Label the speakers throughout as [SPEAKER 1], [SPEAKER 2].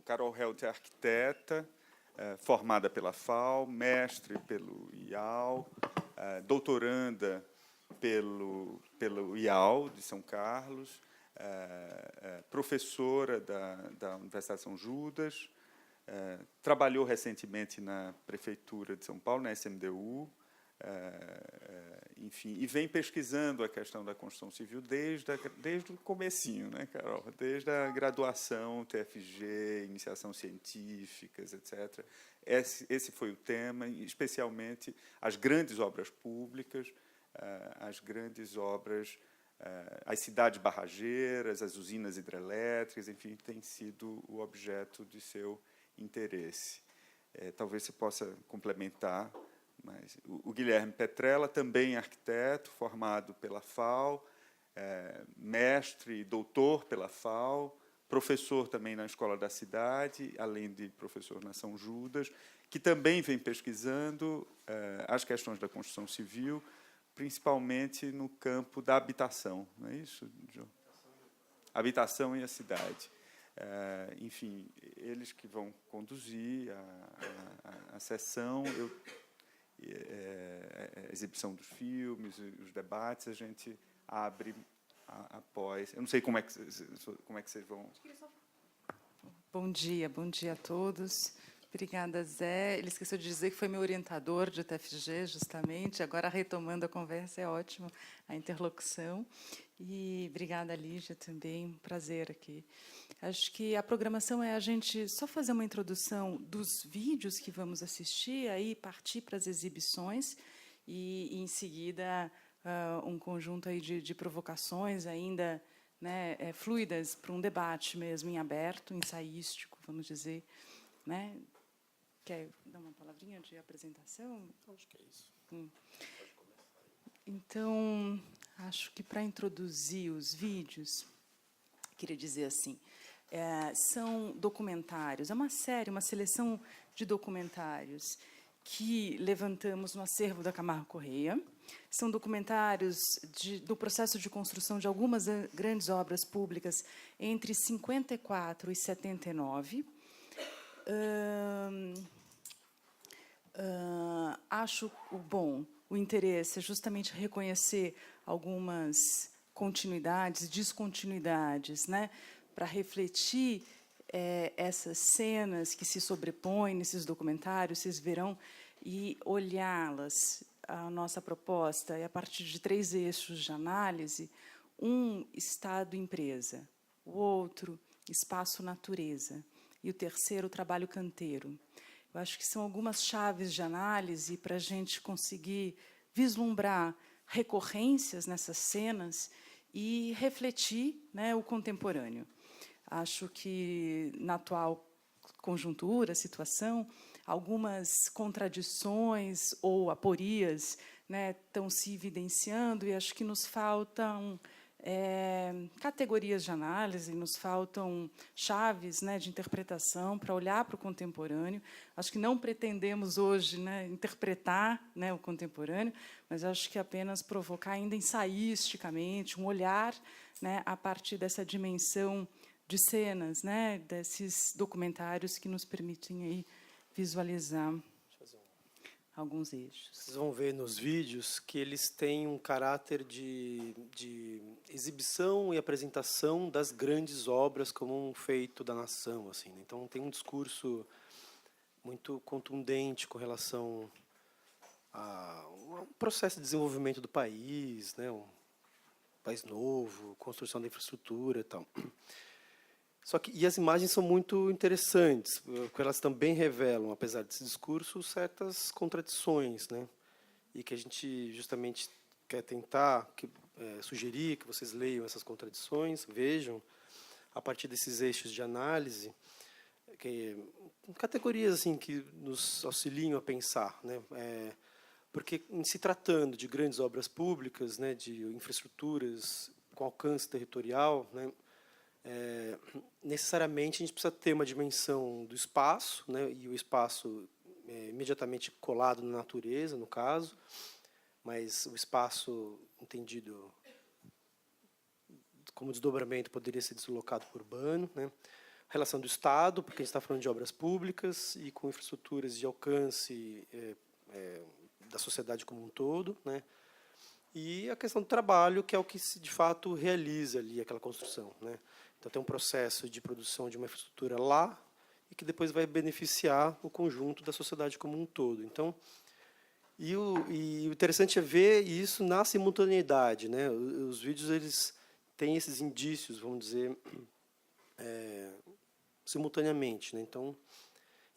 [SPEAKER 1] Carol Helt é arquiteta, formada pela FAO, mestre pelo IAL, doutoranda pelo IAL de São Carlos, professora da Universidade de São Judas, trabalhou recentemente na Prefeitura de São Paulo, na SMDU, enfim, e vem pesquisando a questão da construção civil desde o comecinho, né, Carol? Desde a graduação, TFG, iniciação científicas, etc. Esse foi o tema, especialmente as grandes obras públicas, as grandes obras, as cidades barrageiras, as usinas hidrelétricas, enfim, tem sido o objeto de seu interesse. Talvez você possa complementar. Mas o Guilherme Petrella, também arquiteto, formado pela FAO, mestre e doutor pela FAO, professor também na Escola da Cidade, além de professor na São Judas, que também vem pesquisando as questões da construção civil, principalmente no campo da habitação. Não é isso, João? Habitação e a cidade. Enfim, eles que vão conduzir a sessão. A exibição dos filmes, os debates, a gente abre após. Eu não sei como é que vocês vão.
[SPEAKER 2] Bom dia a todos. Obrigada, Zé. Ele esqueceu de dizer que foi meu orientador de UTFG, justamente. Agora, retomando a conversa, é ótimo a interlocução. E obrigada, Lígia, também. Prazer aqui. Acho que a programação é a gente só fazer uma introdução dos vídeos que vamos assistir, aí partir para as exibições e em seguida, um conjunto aí de provocações ainda, né, fluidas para um debate mesmo em aberto, ensaístico, vamos dizer, né? Quer dar uma palavrinha de apresentação?
[SPEAKER 3] Acho que é isso.
[SPEAKER 2] Então, acho que para introduzir os vídeos, queria dizer assim, são documentários, é uma série, uma seleção de documentários que levantamos no acervo da Camargo Corrêa. São documentários do processo de construção de algumas grandes obras públicas entre 54 e 79. Acho bom o interesse é justamente reconhecer algumas continuidades, descontinuidades, né, para refletir essas cenas que se sobrepõem nesses documentários, vocês verão, e olhá-las. A nossa proposta é a partir de 3 eixos de análise: um, Estado-empresa; o outro, espaço-natureza; e o terceiro, trabalho canteiro. Eu acho que são algumas chaves de análise para a gente conseguir vislumbrar recorrências nessas cenas e refletir, né, o contemporâneo. Acho que, na atual conjuntura, situação, algumas contradições ou aporias, né, estão se evidenciando, e acho que nos faltam categorias de análise, nos faltam chaves, né, de interpretação para olhar para o contemporâneo. Acho que não pretendemos hoje, né, interpretar, né, o contemporâneo, mas acho que apenas provocar ainda ensaísticamente um olhar, né, a partir dessa dimensão de cenas, né, desses documentários que nos permitem aí visualizar alguns eixos.
[SPEAKER 3] Vocês vão ver nos vídeos que eles têm um caráter de exibição e apresentação das grandes obras como um feito da nação, assim, né? Então tem um discurso muito contundente com relação a um processo de desenvolvimento do país, né, um país novo, construção da infraestrutura e tal. E as imagens são muito interessantes, porque elas também revelam, apesar desse discurso, certas contradições, né? E que a gente justamente quer tentar sugerir que vocês leiam essas contradições, vejam, a partir desses eixos de análise, categorias assim, que nos auxiliam a pensar, né? Porque, em se tratando de grandes obras públicas, né, de infraestruturas com alcance territorial, né, necessariamente a gente precisa ter uma dimensão do espaço, né, e o espaço imediatamente colado na natureza, no caso, mas o espaço entendido como desdobramento poderia ser deslocado para o urbano, né, relação do Estado, porque a gente está falando de obras públicas e com infraestruturas de alcance da sociedade como um todo, né? E a questão do trabalho, que é o que de fato realiza ali aquela construção, né? Então tem um processo de produção de uma infraestrutura lá e que depois vai beneficiar o conjunto da sociedade como um todo. Então, e o interessante é ver isso na simultaneidade, né? Os vídeos eles têm esses indícios, vamos dizer, simultaneamente, né? Então,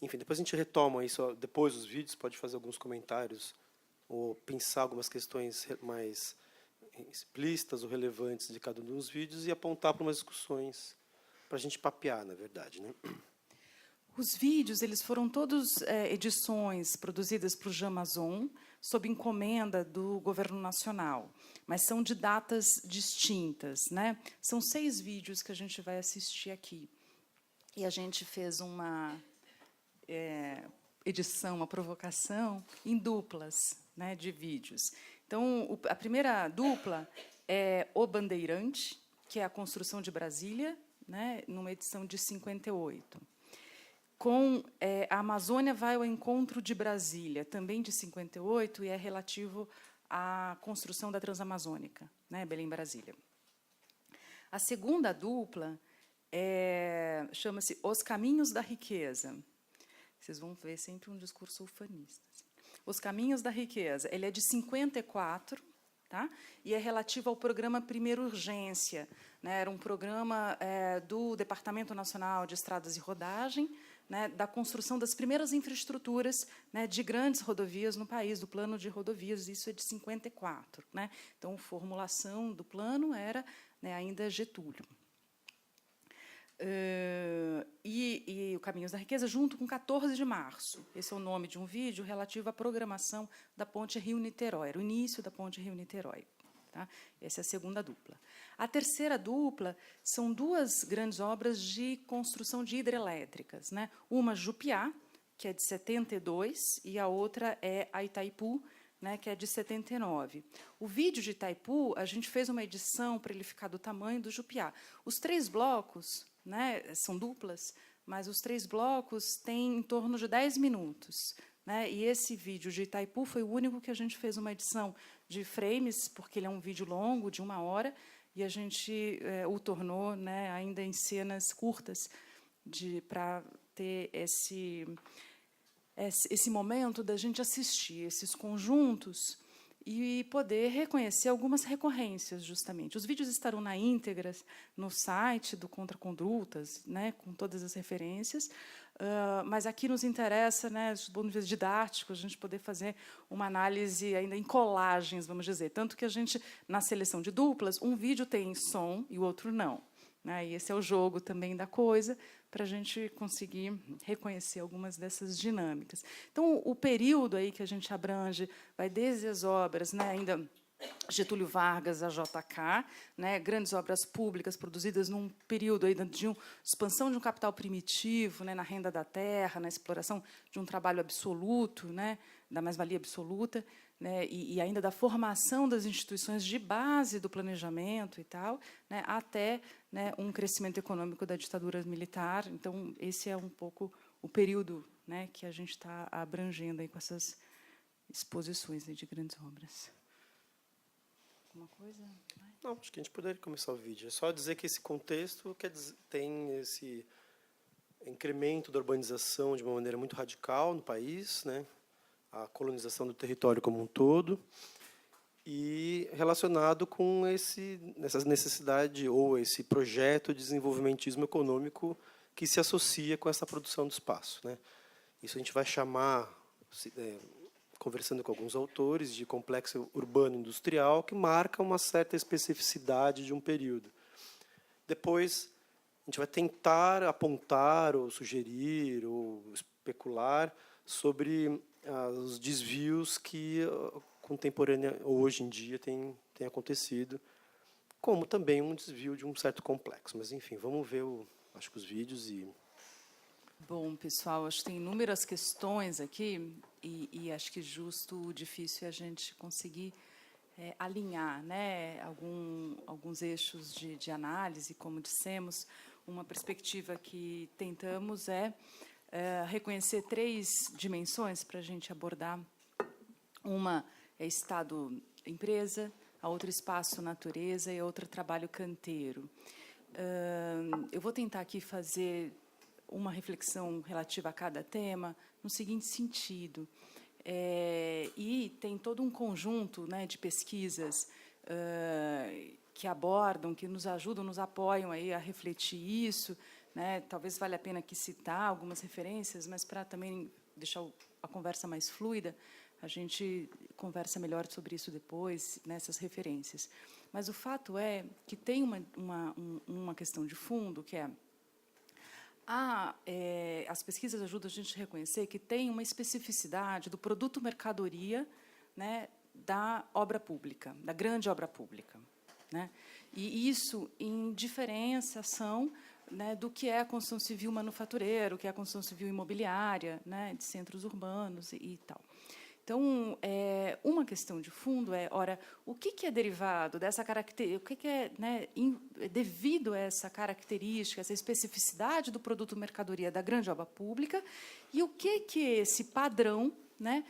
[SPEAKER 3] enfim, depois a gente retoma isso depois dos vídeos, pode fazer alguns comentários ou pensar algumas questões mais explícitas ou relevantes de cada um dos vídeos e apontar para umas discussões para a gente papear, na verdade, né?
[SPEAKER 2] Os vídeos, eles foram todos edições produzidas para o Jamazon, sob encomenda do governo nacional, mas são de datas distintas, né? São 6 vídeos que a gente vai assistir aqui. E a gente fez uma edição, uma provocação em duplas, né, de vídeos. Então, a primeira dupla é O Bandeirante, que é a construção de Brasília, né, numa edição de 58. Com a Amazônia vai ao encontro de Brasília, também de 58, e é relativo à construção da Transamazônica, né, Belém-Brasília. A segunda dupla chama-se Os Caminhos da Riqueza. Vocês vão ver sempre um discurso ufanista. Os Caminhos da Riqueza. Ele é de 54, tá? E é relativo ao programa Primeira Urgência, né? Era um programa do Departamento Nacional de Estradas e Rodagem, né, da construção das primeiras infraestruturas, né, de grandes rodovias no país, do plano de rodovias, isso é de 54. Né? Então, a formulação do plano era, né, ainda Getúlio. E o Caminhos da Riqueza, junto com 14 de março. Esse é o nome de um vídeo relativo à programação da Ponte Rio-Niterói, era o início da Ponte Rio-Niterói. Tá? Essa é a segunda dupla. A terceira dupla são 2 grandes obras de construção de hidrelétricas. Né? Uma, Jupiá, que é de 72, e a outra é a Itaipu, né, que é de 79. O vídeo de Itaipu, a gente fez uma edição para ele ficar do tamanho do Jupiá. Os 3 blocos, né, são duplas, mas os 3 blocos têm em torno de 10 minutos. Né? E esse vídeo de Itaipu foi o único que a gente fez uma edição de frames, porque ele é um vídeo longo, de 1 hora, e a gente o tornou, né, ainda em cenas curtas, para ter esse momento da gente assistir esses conjuntos e poder reconhecer algumas recorrências, justamente. Os vídeos estarão na íntegra no site do Contra Condutas, né, com todas as referências, mas aqui nos interessa, né, do ponto de vista didático, a gente poder fazer uma análise ainda em colagens, vamos dizer. Tanto que a gente, na seleção de duplas, um vídeo tem som e o outro não. Né, e esse é o jogo também da coisa, para a gente conseguir reconhecer algumas dessas dinâmicas. Então, o período aí que a gente abrange vai desde as obras, né, ainda Getúlio Vargas, a JK, né, grandes obras públicas produzidas num período aí de expansão de um capital primitivo, né, na renda da terra, na exploração de um trabalho absoluto, né, da mais-valia absoluta, né, e ainda da formação das instituições de base do planejamento e tal, né, até, né, um crescimento econômico da ditadura militar. Então, esse é um pouco o período, né, que a gente está abrangendo aí com essas exposições aí de grandes obras. Alguma coisa?
[SPEAKER 3] Não, acho que a gente poderia começar o vídeo. É só dizer que esse contexto tem esse incremento da urbanização de uma maneira muito radical no país, né? A colonização do território como um todo, e relacionado com essa necessidade ou esse projeto de desenvolvimentismo econômico que se associa com essa produção do espaço. Né? Isso a gente vai chamar, conversando com alguns autores, de complexo urbano-industrial, que marca uma certa especificidade de um período. Depois, a gente vai tentar apontar, ou sugerir, ou especular sobre os desvios que hoje em dia tem acontecido, como também um desvio de um certo complexo. Mas, enfim, vamos ver, acho que os vídeos e...
[SPEAKER 2] Bom, pessoal, acho que tem inúmeras questões aqui e acho que justo, difícil é a gente conseguir alinhar, né, alguns eixos de análise, como dissemos. uma perspectiva que tentamos reconhecer 3 dimensões para a gente abordar. Uma é Estado-empresa, a outra espaço-natureza e a outra trabalho-canteiro. Eu vou tentar aqui fazer uma reflexão relativa a cada tema no seguinte sentido. E tem todo um conjunto, né, de pesquisas que abordam, que nos ajudam, nos apoiam aí a refletir isso, né? Talvez valha a pena aqui citar algumas referências, mas para também deixar a conversa mais fluida, a gente conversa melhor sobre isso depois, nessas referências. Mas o fato é que tem uma questão de fundo, que as pesquisas ajudam a gente a reconhecer que tem uma especificidade do produto mercadoria, né, da obra pública, da grande obra pública, né? E isso em diferenciação, né, do que é a construção civil manufatureira, o que é a construção civil imobiliária, né, de centros urbanos e tal. Então, uma questão de fundo ora, o que é derivado dessa característica, o que é, né, devido a essa característica, essa especificidade do produto mercadoria da grande obra pública, e o que esse padrão, né,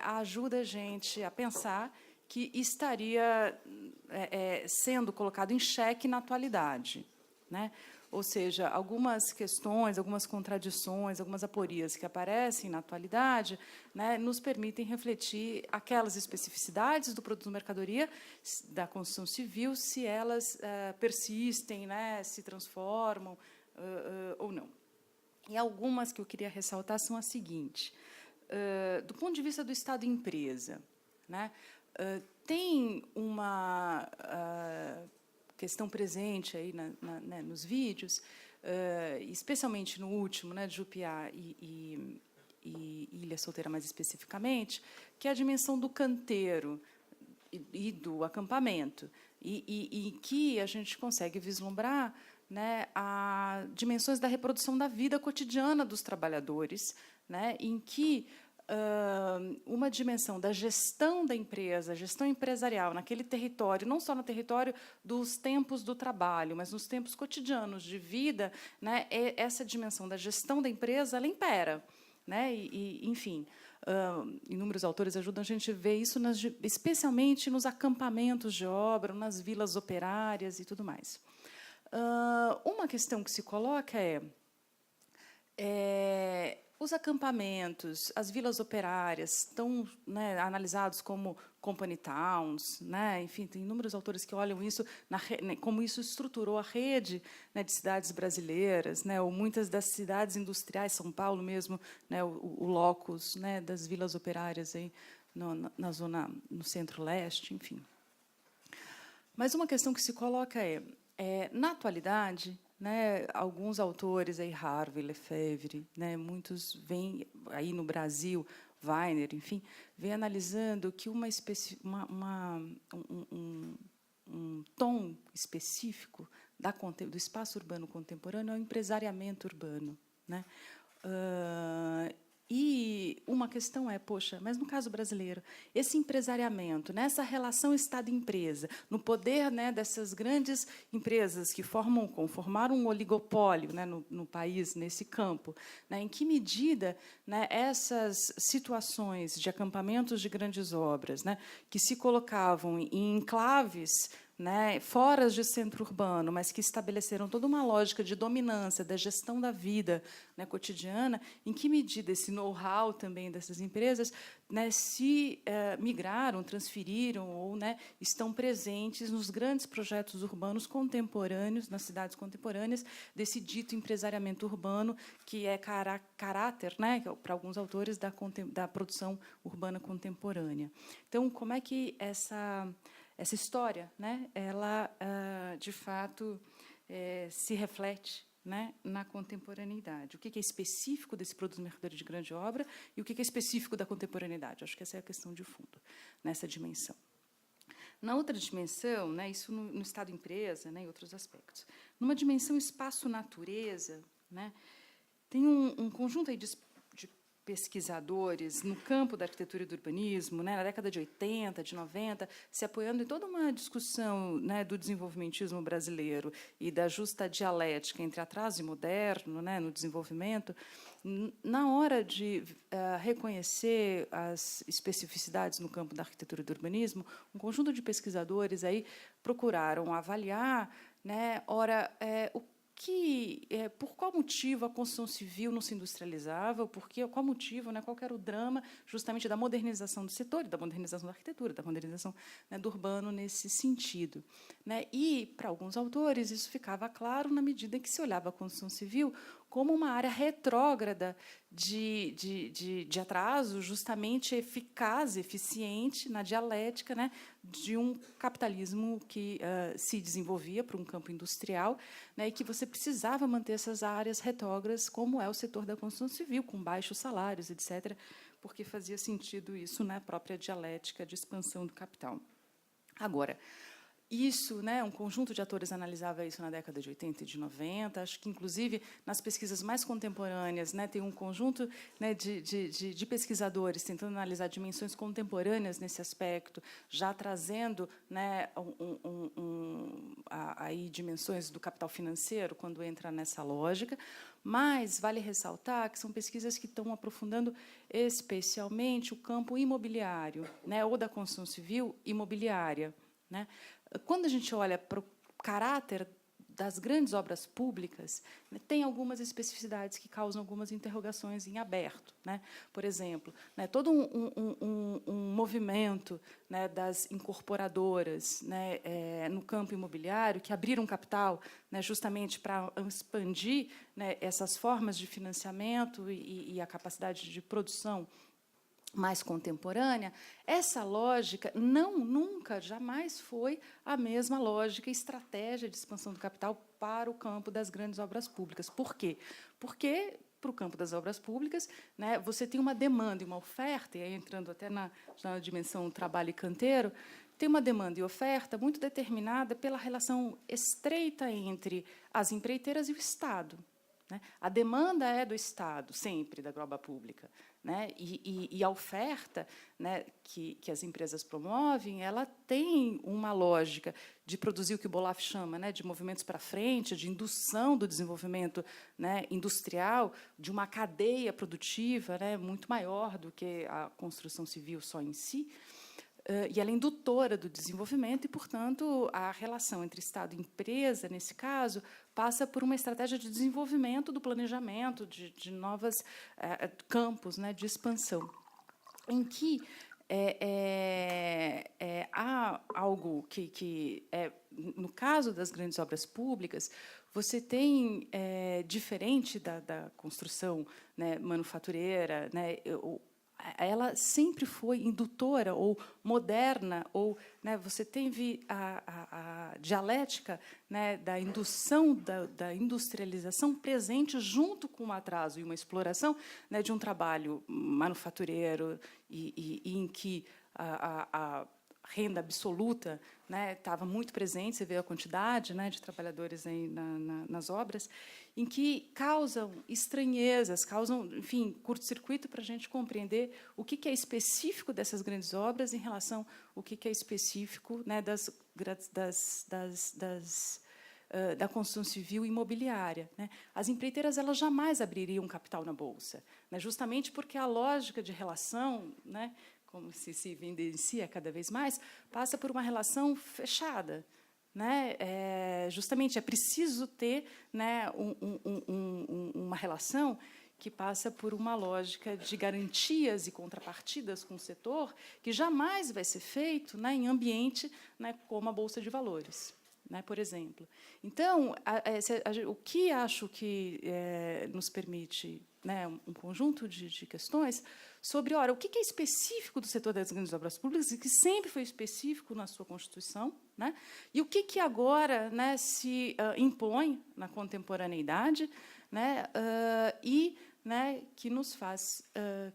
[SPEAKER 2] ajuda a gente a pensar que estaria sendo colocado em xeque na atualidade, né? Ou seja, algumas questões, algumas contradições, algumas aporias que aparecem na atualidade, né, nos permitem refletir aquelas especificidades do produto mercadoria da construção civil, se elas persistem, né, se transformam ou não. E algumas que eu queria ressaltar são as seguintes. Do ponto de vista do Estado-empresa, né, tem uma questão presente aí né, nos vídeos, especialmente no último, né, de Jupiá e Ilha Solteira mais especificamente, que é a dimensão do canteiro e do acampamento, e que a gente consegue vislumbrar, né, as dimensões da reprodução da vida cotidiana dos trabalhadores, né, em que uma dimensão da gestão da empresa, gestão empresarial naquele território, não só no território dos tempos do trabalho, mas nos tempos cotidianos de vida, né, essa dimensão da gestão da empresa, ela impera, né, enfim, inúmeros autores ajudam a gente a ver isso, especialmente nos acampamentos de obra, nas vilas operárias e tudo mais. Uma questão que se coloca os acampamentos, as vilas operárias estão, né, analisados como company towns, né? Enfim, tem inúmeros autores que olham isso como isso estruturou a rede, né, de cidades brasileiras, né? Ou muitas das cidades industriais, São Paulo mesmo, né, o locus, né, das vilas operárias aí na zona, no centro-leste, enfim. Mas uma questão que se coloca na atualidade, né, alguns autores aí, Harvey, Lefebvre, né, muitos vêm aí no Brasil, Weiner, enfim, vêm analisando que um tom específico do espaço urbano contemporâneo é o empresariamento urbano, né? E uma questão poxa, mas no caso brasileiro, esse empresariamento, nessa relação Estado-empresa, no poder, né, dessas grandes empresas que conformaram um oligopólio, né, no país, nesse campo, né, em que medida, né, essas situações de acampamentos de grandes obras, né, que se colocavam em enclaves, né, fora de centro urbano, mas que estabeleceram toda uma lógica de dominância da gestão da vida, né, cotidiana, em que medida esse know-how também dessas empresas, né, se migraram, transferiram ou, né, estão presentes nos grandes projetos urbanos contemporâneos, nas cidades contemporâneas, desse dito empresariamento urbano, que é caráter, né, para alguns autores, da produção urbana contemporânea. Então, como é que essa história, né, ela, de fato, se reflete, né, na contemporaneidade? O que é específico desse produto mercadoria de grande obra e o que é específico da contemporaneidade? Acho que essa é a questão de fundo, nessa dimensão. Na outra dimensão, né, isso no Estado-empresa, né, e outros aspectos. Numa dimensão espaço-natureza, né, tem um conjunto aí de pesquisadores no campo da arquitetura e do urbanismo, né, na década de 80, de 90, se apoiando em toda uma discussão, né, do desenvolvimentismo brasileiro e da justa dialética entre atraso e moderno, né, no desenvolvimento, na hora de reconhecer as especificidades no campo da arquitetura e do urbanismo, um conjunto de pesquisadores aí procuraram avaliar, né, por qual motivo a construção civil não se industrializava, qual motivo, né, qual era o drama justamente da modernização do setor, da modernização da arquitetura, da modernização, né, do urbano nesse sentido, né? E, para alguns autores, isso ficava claro na medida em que se olhava a construção civil como uma área retrógrada de atraso, justamente eficaz, eficiente na dialética, né, de um capitalismo que se desenvolvia para um campo industrial, né, e que você precisava manter essas áreas retrógradas, como é o setor da construção civil, com baixos salários, etc., porque fazia sentido isso na própria dialética de expansão do capital. Agora, isso, né, um conjunto de atores analisava isso na década de 80 e de 90. Acho que, inclusive, nas pesquisas mais contemporâneas, né, tem um conjunto, né, de pesquisadores tentando analisar dimensões contemporâneas nesse aspecto, já trazendo, né, aí dimensões do capital financeiro, quando entra nessa lógica. Mas vale ressaltar que são pesquisas que estão aprofundando especialmente o campo imobiliário, né, ou da construção civil imobiliária, né? Quando a gente olha para o caráter das grandes obras públicas, né, tem algumas especificidades que causam algumas interrogações em aberto, né? Por exemplo, né, todo um movimento, né, das incorporadoras, né, no campo imobiliário, que abriram capital, né, justamente para expandir, né, essas formas de financiamento e a capacidade de produção mais contemporânea, essa lógica nunca, jamais foi a mesma lógica e estratégia de expansão do capital para o campo das grandes obras públicas. Por quê? Porque, para o campo das obras públicas, né, você tem uma demanda e uma oferta, e aí entrando até na dimensão trabalho e canteiro, tem uma demanda e oferta muito determinada pela relação estreita entre as empreiteiras e o Estado. Né? A demanda é do Estado, sempre, da obra pública. Né? E a oferta, né, que as empresas promovem, ela tem uma lógica de produzir o que o Bolaf chama, né, de movimentos para frente, de indução do desenvolvimento, né, industrial, de uma cadeia produtiva, né, muito maior do que a construção civil só em si. E ela é indutora do desenvolvimento e, portanto, a relação entre Estado e empresa, nesse caso, passa por uma estratégia de desenvolvimento do planejamento de novos campos, né, de expansão, em que há algo que no caso das grandes obras públicas, você tem, diferente da construção, né, manufatureira, né, ela sempre foi indutora ou moderna, ou, né, você teve a dialética, né, da indução, da industrialização presente junto com um atraso e uma exploração, né, de um trabalho manufatureiro e em que a renda absoluta, né, estava muito presente, você vê a quantidade, né, de trabalhadores aí nas obras, em que causam estranhezas, causam, enfim, curto-circuito para a gente compreender o que é específico dessas grandes obras em relação ao que é específico, né, da construção civil e imobiliária. Né? As empreiteiras elas jamais abririam capital na bolsa, né, justamente porque a lógica de relação, né, como se evidencia cada vez mais, passa por uma relação fechada. Né? Justamente é preciso ter, né, uma relação que passa por uma lógica de garantias e contrapartidas com o setor que jamais vai ser feito, né, em ambiente, né, como a Bolsa de Valores, né, por exemplo. Então, o que acho que nos permite, né, um conjunto de questões sobre, ora, o que é específico do setor das grandes obras públicas e que sempre foi específico na sua Constituição, né, e o que agora, né, se impõe na contemporaneidade, né, né, que nos faz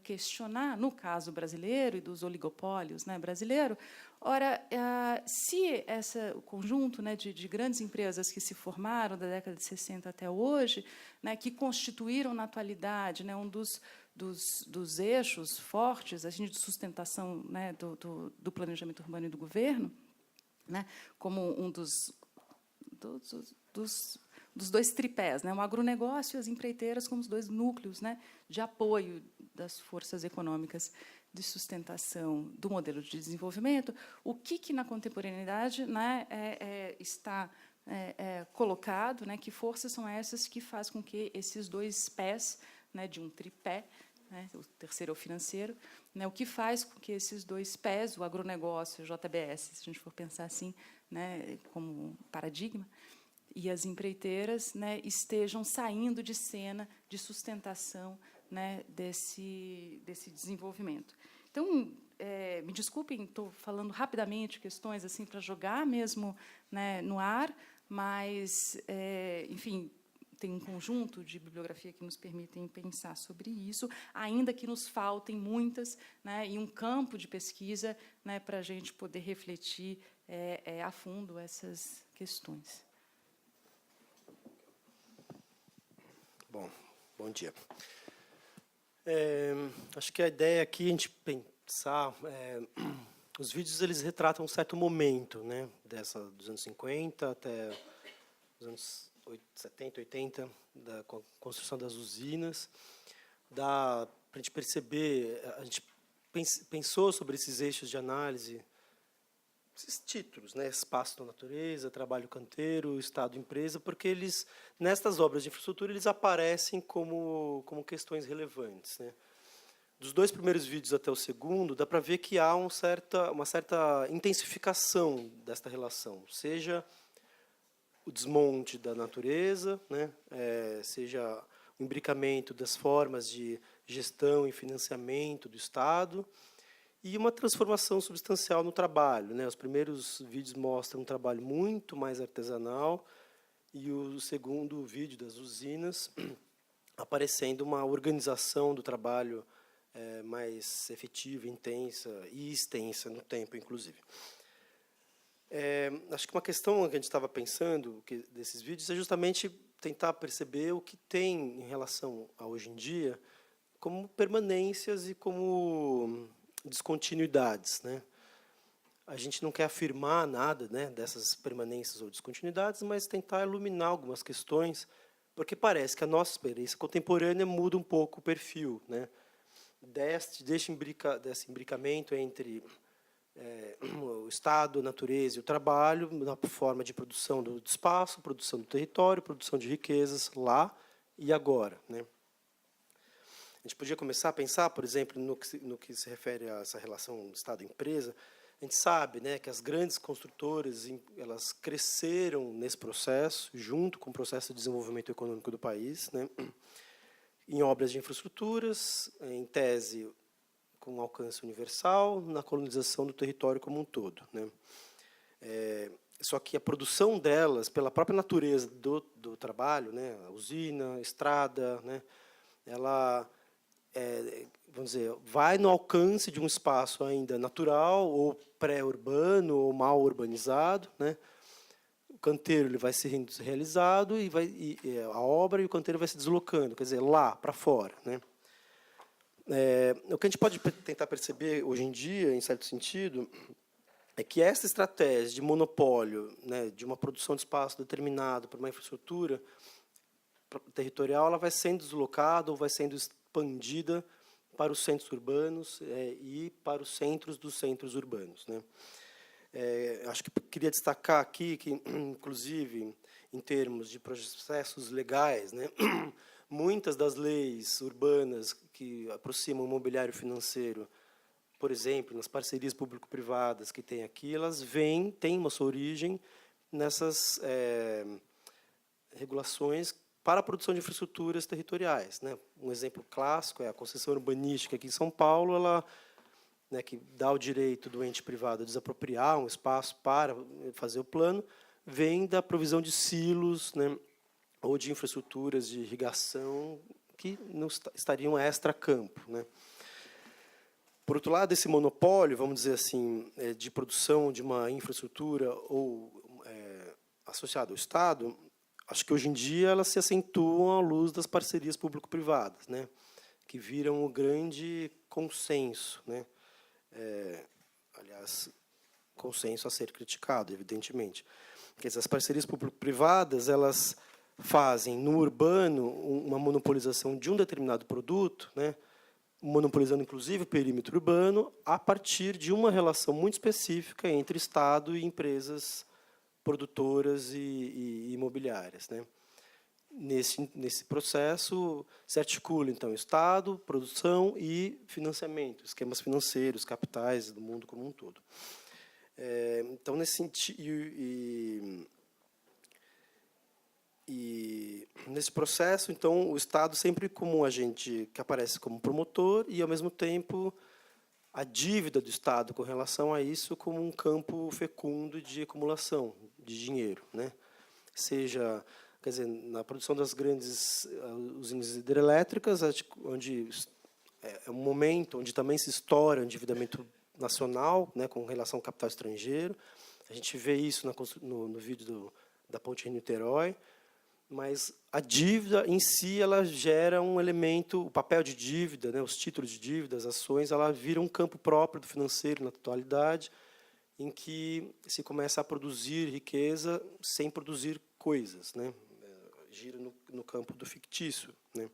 [SPEAKER 2] questionar, no caso brasileiro e dos oligopólios, né, brasileiro, ora, se o conjunto, né, de grandes empresas que se formaram da década de 60 até hoje, né, que constituíram na atualidade, né, um dos eixos fortes assim, de sustentação, né, do planejamento urbano e do governo, né, como um dos dois tripés, né, o agronegócio e as empreiteiras como os dois núcleos, né, de apoio das forças econômicas de sustentação do modelo de desenvolvimento, o que na contemporaneidade, né, está colocado, né, que forças são essas que fazem com que esses dois pés, né, de um tripé, né, o terceiro é o financeiro, né, o que faz com que esses dois pés, o agronegócio, o JBS, se a gente for pensar assim, né, como paradigma, e as empreiteiras, né, estejam saindo de cena de sustentação, né, desse desenvolvimento. Então, me desculpem, estou falando rapidamente questões assim para jogar mesmo, né, no ar, mas, enfim, tem um conjunto de bibliografia que nos permitem pensar sobre isso, ainda que nos faltem muitas, né, e um campo de pesquisa, né, para a gente poder refletir a fundo essas questões.
[SPEAKER 3] Bom dia. Acho que a ideia aqui é a gente pensar... os vídeos eles retratam um certo momento, né, dos anos 50 até os anos 70, 80, da construção das usinas. Dá para a gente perceber... A gente pensou sobre esses eixos de análise, esses títulos, né, espaço da natureza, trabalho canteiro, Estado, empresa, porque eles, nestas obras de infraestrutura, eles aparecem como questões relevantes, né. Dos dois primeiros vídeos até o segundo, dá para ver que há uma certa intensificação desta relação, seja o desmonte da natureza, né, seja o imbricamento das formas de gestão e financiamento do Estado, e uma transformação substancial no trabalho, né? Os primeiros vídeos mostram um trabalho muito mais artesanal e o segundo vídeo das usinas aparecendo uma organização do trabalho mais efetiva, intensa e extensa no tempo, inclusive. Acho que uma questão que a gente estava pensando desses vídeos é justamente tentar perceber o que tem em relação a hoje em dia como permanências e como descontinuidades, né? A gente não quer afirmar nada, né, dessas permanências ou descontinuidades, mas tentar iluminar algumas questões, porque parece que a nossa experiência contemporânea muda um pouco o perfil, né? Desse imbricamento entre o Estado, a natureza e o trabalho, na forma de produção do espaço, produção do território, produção de riquezas lá e agora, né? A gente podia começar a pensar, por exemplo, no que se refere a essa relação Estado-empresa. A gente sabe, né, que as grandes construtoras elas cresceram nesse processo, junto com o processo de desenvolvimento econômico do país, né, em obras de infraestruturas, em tese com alcance universal, na colonização do território como um todo, né. Só que a produção delas, pela própria natureza do trabalho, né, a usina, a estrada, né, ela... vamos dizer, vai no alcance de um espaço ainda natural ou pré-urbano ou mal urbanizado, né? O canteiro ele vai sendo realizado e a obra e o canteiro vai se deslocando, quer dizer, lá para fora, né? O que a gente pode tentar perceber hoje em dia, em certo sentido, é que essa estratégia de monopólio, né, de uma produção de espaço determinado para uma infraestrutura territorial, ela vai sendo deslocada ou vai sendo expandida para os centros urbanos e para os centros dos centros urbanos, né? Acho que queria destacar aqui que, inclusive, em termos de processos legais, né, muitas das leis urbanas que aproximam o mobiliário financeiro, por exemplo, nas parcerias público-privadas que tem aqui, elas têm uma sua origem nessas regulações para a produção de infraestruturas territoriais, né? Um exemplo clássico é a concessão urbanística aqui em São Paulo, ela, né, que dá o direito do ente privado a desapropriar um espaço para fazer o plano, vem da provisão de silos, né, ou de infraestruturas de irrigação que não estariam extra-campo, né? Por outro lado, esse monopólio, vamos dizer assim, de produção de uma infraestrutura ou associado ao Estado, acho que hoje em dia elas se acentuam à luz das parcerias público-privadas, né, que viram o grande consenso, né, aliás, consenso a ser criticado, evidentemente. Quer dizer, as parcerias público-privadas, elas fazem no urbano uma monopolização de um determinado produto, né, monopolizando inclusive o perímetro urbano, a partir de uma relação muito específica entre Estado e empresas produtoras e imobiliárias, né? Nesse processo se articula então Estado, produção e financiamento, esquemas financeiros, capitais do mundo como um todo. Então, nesse sentido, e nesse processo, então, o Estado sempre como um agente que aparece como promotor e, ao mesmo tempo, a dívida do Estado com relação a isso como um campo fecundo de acumulação de dinheiro, né? Seja, quer dizer, na produção das grandes usinas hidrelétricas, onde é um momento onde também se estoura o endividamento nacional, né, com relação ao capital estrangeiro. A gente vê isso no vídeo da Ponte Rio-Niterói. Mas a dívida em si ela gera um elemento, o papel de dívida, né, os títulos de dívida, as ações, ela vira um campo próprio do financeiro na atualidade, em que se começa a produzir riqueza sem produzir coisas, né, gira no campo do fictício, né.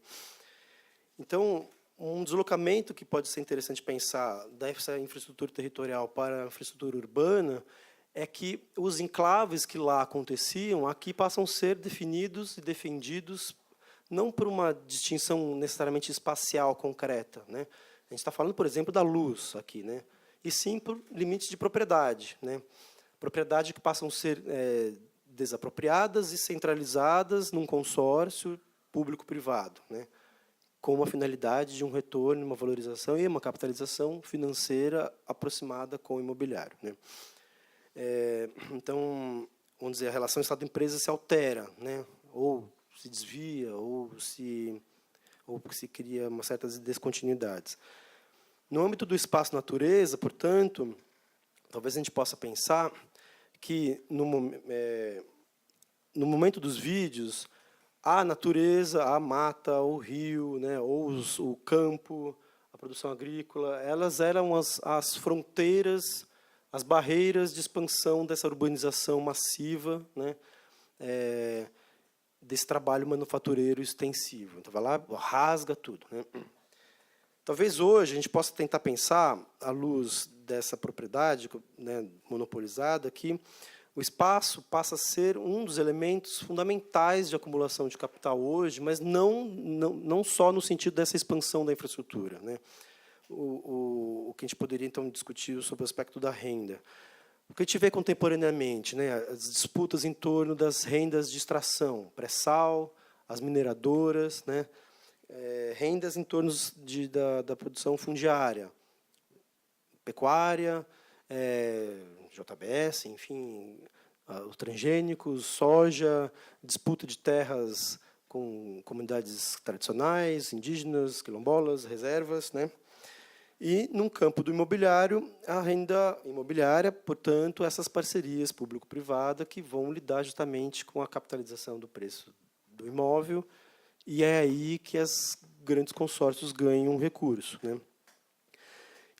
[SPEAKER 3] Então, um deslocamento que pode ser interessante pensar dessa infraestrutura territorial para a infraestrutura urbana é que os enclaves que lá aconteciam, aqui passam a ser definidos e defendidos não por uma distinção necessariamente espacial concreta, né? A gente está falando, por exemplo, da luz aqui, né? E sim por limites de propriedade, né? Propriedade que passam a ser desapropriadas e centralizadas num consórcio público-privado, né? Com a finalidade de um retorno, uma valorização e uma capitalização financeira aproximada com o imobiliário, né? Então, vamos dizer, a relação Estado-empresa se altera, né? Ou se desvia, ou se cria uma certas descontinuidades. No âmbito do espaço-natureza, portanto, talvez a gente possa pensar que, no momento dos vídeos, a natureza, a mata, o rio, né, ou o campo, a produção agrícola, elas eram as fronteiras, as barreiras de expansão dessa urbanização massiva, né, desse trabalho manufatureiro extensivo. Então, vai lá, rasga tudo, né. Talvez hoje a gente possa tentar pensar, à luz dessa propriedade, né, monopolizada, que o espaço passa a ser um dos elementos fundamentais de acumulação de capital hoje, mas não só no sentido dessa expansão da infraestrutura, né. O que a gente poderia, então, discutir sobre o aspecto da renda. O que a gente vê contemporaneamente, né, as disputas em torno das rendas de extração, pré-sal, as mineradoras, né, rendas em torno da produção fundiária, pecuária, JBS, enfim, os transgênicos, soja, disputa de terras com comunidades tradicionais, indígenas, quilombolas, reservas, né? E, no campo do imobiliário, a renda imobiliária, portanto, essas parcerias público-privada que vão lidar justamente com a capitalização do preço do imóvel, e é aí que os grandes consórcios ganham recurso, né?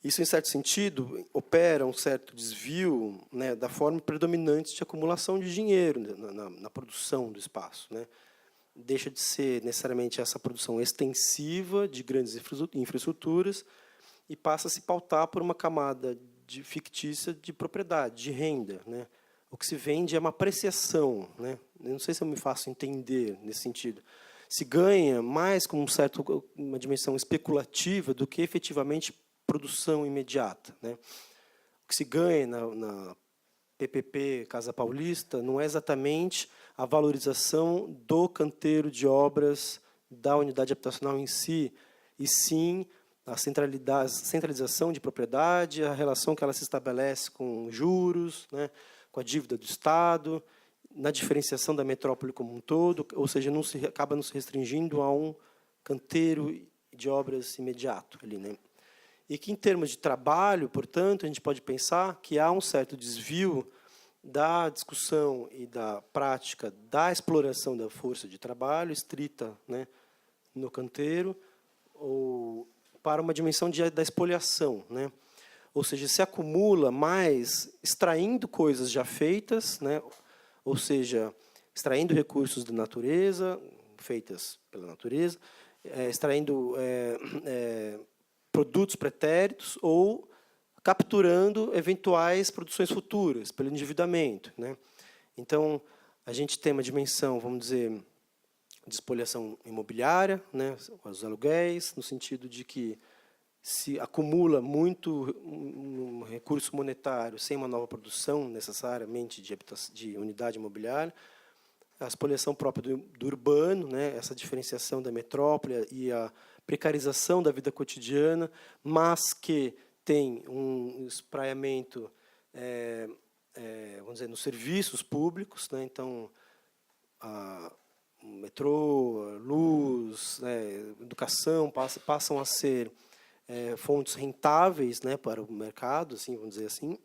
[SPEAKER 3] Isso, em certo sentido, opera um certo desvio, né, da forma predominante de acumulação de dinheiro na produção do espaço, né? Deixa de ser necessariamente essa produção extensiva de grandes infraestruturas e passa a se pautar por uma camada fictícia de propriedade, de renda, né? O que se vende é uma apreciação, né? Eu não sei se eu me faço entender nesse sentido. Se ganha mais com uma dimensão especulativa do que efetivamente produção imediata, né? O que se ganha na PPP Casa Paulista não é exatamente a valorização do canteiro de obras da unidade habitacional em si, e sim a centralização de propriedade, a relação que ela se estabelece com juros, né, com a dívida do Estado, na diferenciação da metrópole como um todo, ou seja, acaba não se restringindo a um canteiro de obras imediato ali, né? E que, em termos de trabalho, portanto, a gente pode pensar que há um certo desvio da discussão e da prática da exploração da força de trabalho estrita, né, no canteiro, ou para uma dimensão da espoliação, né? Ou seja, se acumula mais extraindo coisas já feitas, né? Ou seja, extraindo recursos da natureza, feitas pela natureza, extraindo produtos pretéritos ou capturando eventuais produções futuras pelo endividamento, né? Então, a gente tem uma dimensão, vamos dizer, de espoliação imobiliária, né, os aluguéis, no sentido de que se acumula muito um recurso monetário sem uma nova produção necessariamente de unidade imobiliária, a espoliação própria do urbano, né, essa diferenciação da metrópole e a precarização da vida cotidiana, mas que tem um espraiamento, vamos dizer, nos serviços públicos, né, então metrô, luz, né, educação passam a ser fontes rentáveis, né, para o mercado, assim, vamos dizer assim,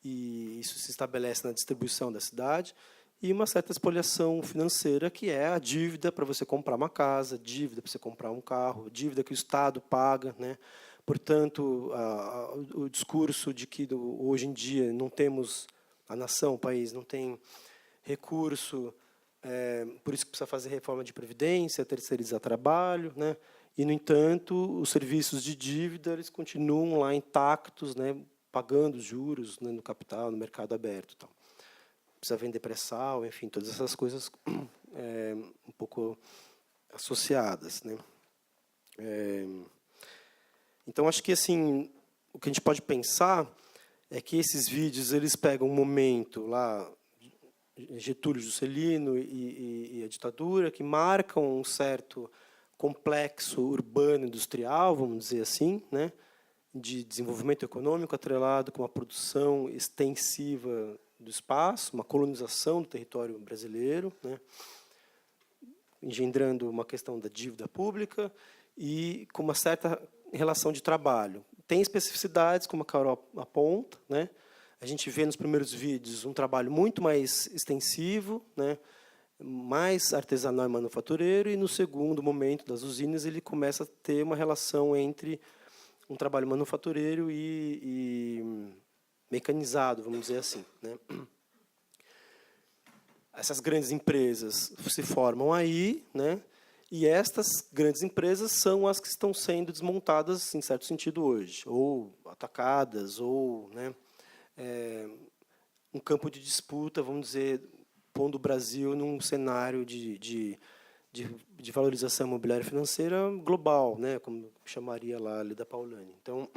[SPEAKER 3] e isso se estabelece na distribuição da cidade, e uma certa espoliação financeira, que é a dívida para você comprar uma casa, dívida para você comprar um carro, dívida que o Estado paga, né? Portanto, o discurso de que hoje em dia não temos, a nação, o país, não tem recurso, por isso que precisa fazer reforma de previdência, terceirizar trabalho, né? E, no entanto, os serviços de dívida eles continuam lá intactos, né? Pagando os juros, né, no capital, no mercado aberto, tal. Precisa vender pré-sal, enfim, todas essas coisas um pouco associadas, né? Então, acho que assim, o que a gente pode pensar é que esses vídeos eles pegam um momento lá, Getúlio Juscelino e a ditadura, que marcam um certo complexo urbano industrial, vamos dizer assim, né, de desenvolvimento econômico atrelado com uma produção extensiva do espaço, uma colonização do território brasileiro, né, engendrando uma questão da dívida pública e com uma certa relação de trabalho. Tem especificidades, como a Carol aponta, né? A gente vê nos primeiros vídeos um trabalho muito mais extensivo, né? Mais artesanal e manufatureiro, e no segundo momento das usinas ele começa a ter uma relação entre um trabalho manufatureiro e mecanizado, vamos dizer assim, né? Essas grandes empresas se formam aí, né? E estas grandes empresas são as que estão sendo desmontadas, em certo sentido, hoje, ou atacadas, ou, né, um campo de disputa, vamos dizer, pondo o Brasil num cenário de valorização imobiliária financeira global, né, como chamaria lá a Leda Paulani. Então,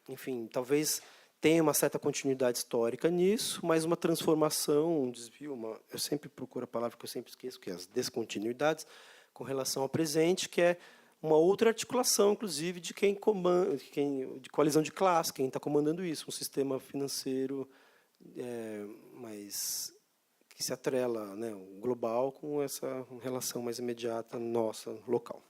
[SPEAKER 3] enfim, talvez tenha uma certa continuidade histórica nisso, mas uma transformação, um desvio, eu sempre procuro a palavra que eu sempre esqueço, que é as descontinuidades, com relação ao presente, que é uma outra articulação, inclusive, de quem comanda, de coalizão de classe, quem está comandando isso, um sistema financeiro mais que se atrela, né, global, com essa relação mais imediata nossa, local.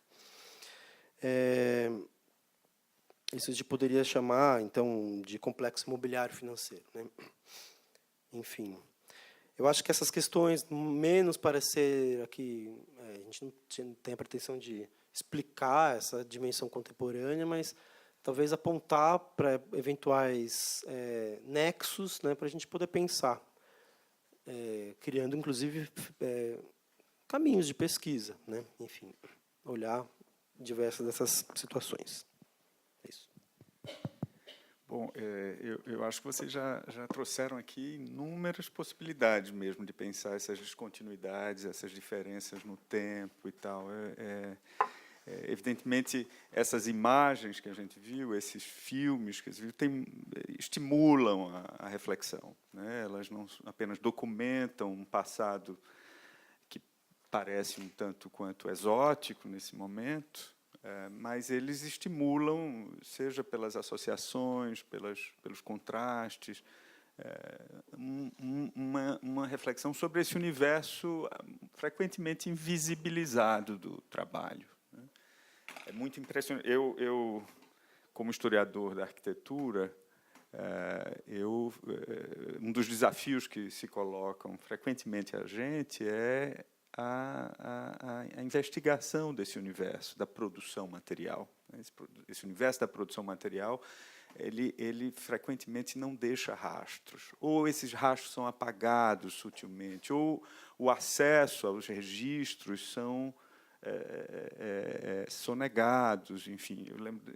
[SPEAKER 3] Isso a gente poderia chamar, então, de complexo imobiliário financeiro, né? Enfim, eu acho que essas questões, menos parecer aqui, a gente não tem a pretensão de explicar essa dimensão contemporânea, mas talvez apontar para eventuais nexos, né, para a gente poder pensar, criando, inclusive, caminhos de pesquisa, né? Enfim, olhar diversas dessas situações. Isso.
[SPEAKER 1] Bom, eu acho que vocês já trouxeram aqui inúmeras possibilidades mesmo de pensar essas descontinuidades, essas diferenças no tempo e tal. Evidentemente, essas imagens que a gente viu, esses filmes que a gente viu, estimulam a reflexão, né? Elas não apenas documentam um passado que parece um tanto quanto exótico nesse momento, mas eles estimulam, seja pelas associações, pelos contrastes, uma reflexão sobre esse universo frequentemente invisibilizado do trabalho. É muito impressionante. Eu como historiador da arquitetura, um dos desafios que se colocam frequentemente a gente é a investigação desse universo da produção material. Esse universo da produção material, ele frequentemente não deixa rastros, ou esses rastros são apagados sutilmente, ou o acesso aos registros são sonegados. Enfim,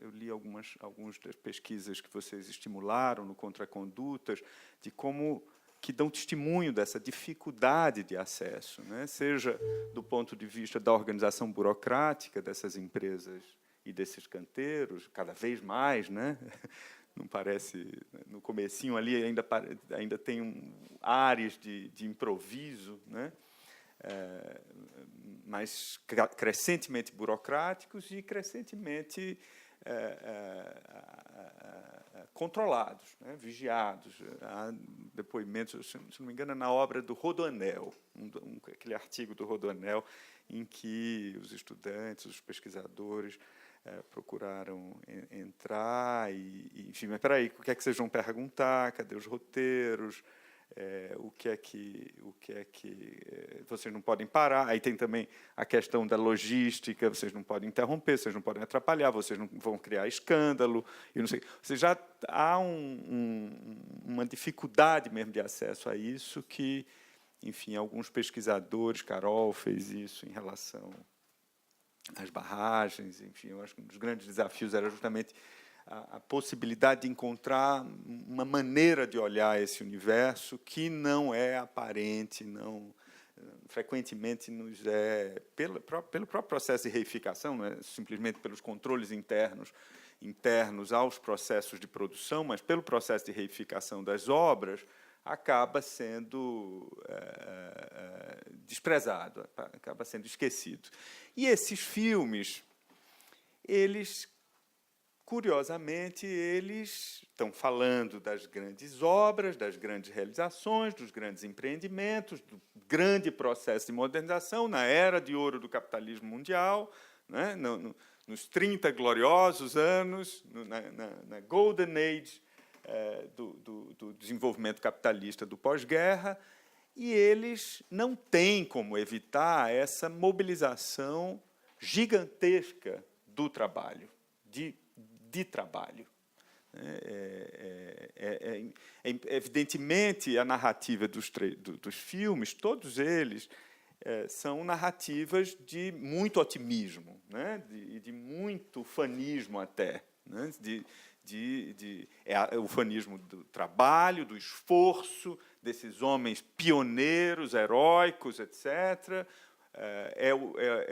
[SPEAKER 1] eu li algumas das pesquisas que vocês estimularam no Contracondutas, de como que dão testemunho dessa dificuldade de acesso, né? Seja do ponto de vista da organização burocrática dessas empresas e desses canteiros, cada vez mais, né? Não parece, no comecinho ali ainda tem áreas de improviso, né? Mas crescentemente burocráticos e crescentemente controlados, né, vigiados. Há depoimentos, se não me engano, na obra do Rodoanel, aquele artigo do Rodoanel, em que os estudantes, os pesquisadores procuraram entrar enfim, mas espera aí, o que é que vocês vão perguntar? Cadê os roteiros? O que é que vocês não podem parar? Aí tem também a questão da logística, vocês não podem interromper, vocês não podem atrapalhar, vocês não vão criar escândalo, e não sei. Ou seja, já há uma dificuldade mesmo de acesso a isso que, enfim, alguns pesquisadores, Carol fez isso em relação às barragens, enfim, eu acho que um dos grandes desafios era justamente a possibilidade de encontrar uma maneira de olhar esse universo que não é aparente, frequentemente nos pelo próprio processo de reificação, não é simplesmente pelos controles internos aos processos de produção, mas pelo processo de reificação das obras, acaba sendo desprezado, acaba sendo esquecido. E esses filmes, curiosamente, eles estão falando das grandes obras, das grandes realizações, dos grandes empreendimentos, do grande processo de modernização na era de ouro do capitalismo mundial, né? Nos 30 gloriosos anos, na Golden Age do desenvolvimento capitalista do pós-guerra, e eles não têm como evitar essa mobilização gigantesca do trabalho, de trabalho. Evidentemente, a narrativa dos filmes, todos eles, são narrativas de muito otimismo, né? de muito fanismo até, né? O fanismo do trabalho, do esforço, desses homens pioneiros, heróicos, etc., é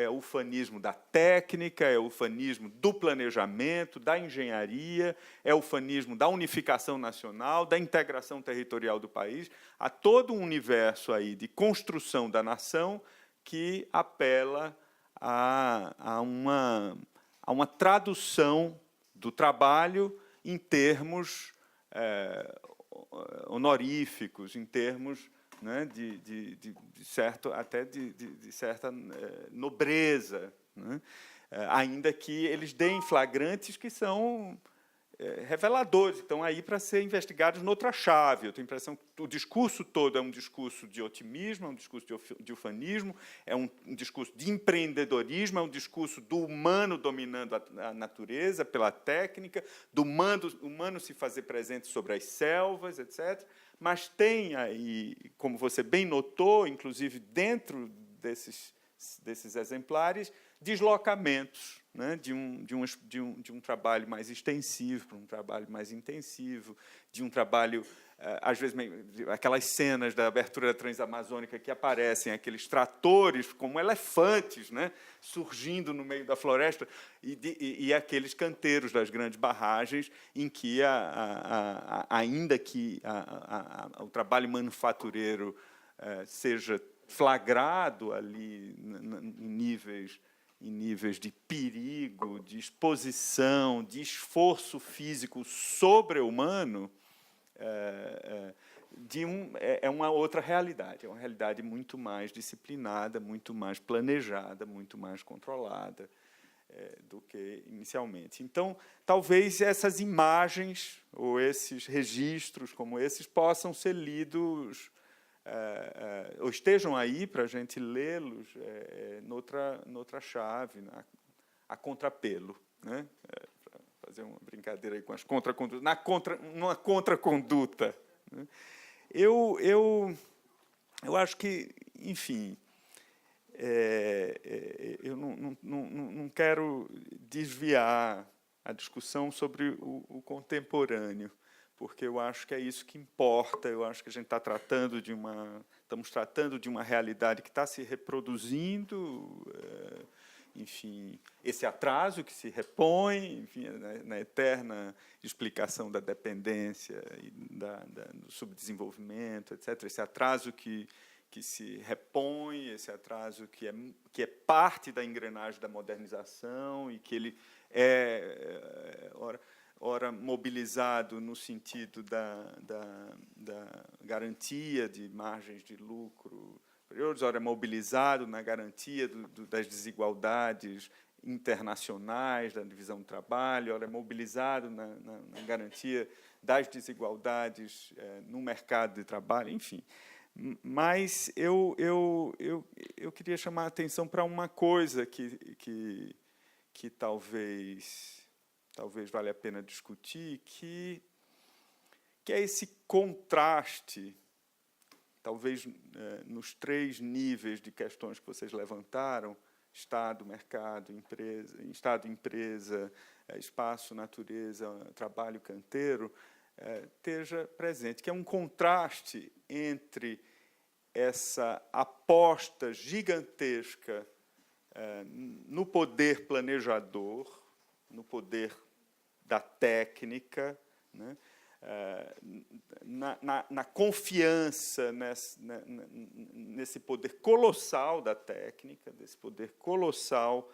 [SPEAKER 1] o fanismo da técnica, é o fanismo do planejamento, da engenharia, é o fanismo da unificação nacional, da integração territorial do país. Há todo um universo aí de construção da nação que apela a uma tradução do trabalho em termos honoríficos, em termos, né, de certa nobreza, né? Ainda que eles deem flagrantes que são reveladores, estão aí para ser investigados noutra chave. Eu tenho a impressão que o discurso todo é um discurso de otimismo, é um discurso de ufanismo, é um discurso de empreendedorismo, é um discurso do humano dominando a natureza pela técnica, do humano se fazer presente sobre as selvas, etc. Mas tem aí, como você bem notou, inclusive dentro desses exemplares, deslocamentos, né, de um trabalho mais extensivo para um trabalho mais intensivo, de um trabalho, às vezes, aquelas cenas da abertura da Transamazônica que aparecem, aqueles tratores como elefantes, né, surgindo no meio da floresta, e aqueles canteiros das grandes barragens, em que, ainda que o trabalho manufatureiro seja flagrado ali em níveis de perigo, de exposição, de esforço físico sobre-humano, é uma outra realidade, é uma realidade muito mais disciplinada, muito mais planejada, muito mais controlada do que inicialmente. Então, talvez essas imagens ou esses registros como esses possam ser lidos ou estejam aí para a gente lê-los noutra chave, a contrapelo, né? Para fazer uma brincadeira aí com as contracondutas, numa contraconduta, né? Eu acho que, enfim, eu não quero desviar a discussão sobre o contemporâneo, porque eu acho que é isso que importa. Eu acho que a gente estamos tratando de uma realidade que está se reproduzindo, enfim, esse atraso que se repõe, enfim, na eterna explicação da dependência e do subdesenvolvimento, etc. Esse atraso que se repõe, esse atraso que é parte da engrenagem da modernização e que ele ora mobilizado no sentido da garantia de margens de lucro superiores, ora mobilizado na garantia das desigualdades internacionais, da divisão do trabalho, ora mobilizado na garantia das desigualdades no mercado de trabalho, enfim. Mas eu queria chamar a atenção para uma coisa que talvez valha a pena discutir, que é esse contraste, talvez nos 3 níveis de questões que vocês levantaram: Estado, mercado, empresa, Estado, empresa, espaço, natureza, trabalho, canteiro, esteja presente, que é um contraste entre essa aposta gigantesca no poder planejador, no poder da técnica, né? Na confiança nesse poder colossal da técnica, desse poder colossal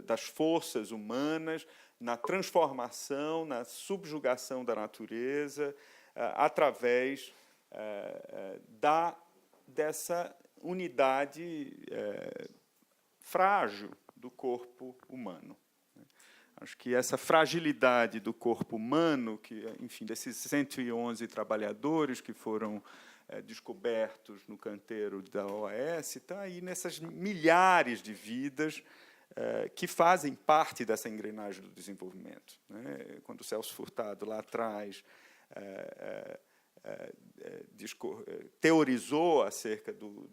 [SPEAKER 1] das forças humanas, na transformação, na subjugação da natureza, através dessa unidade frágil do corpo humano. Acho que essa fragilidade do corpo humano, que, enfim, desses 111 trabalhadores que foram descobertos no canteiro da OAS, está aí nessas milhares de vidas que fazem parte dessa engrenagem do desenvolvimento, né? Quando o Celso Furtado, lá atrás, teorizou acerca do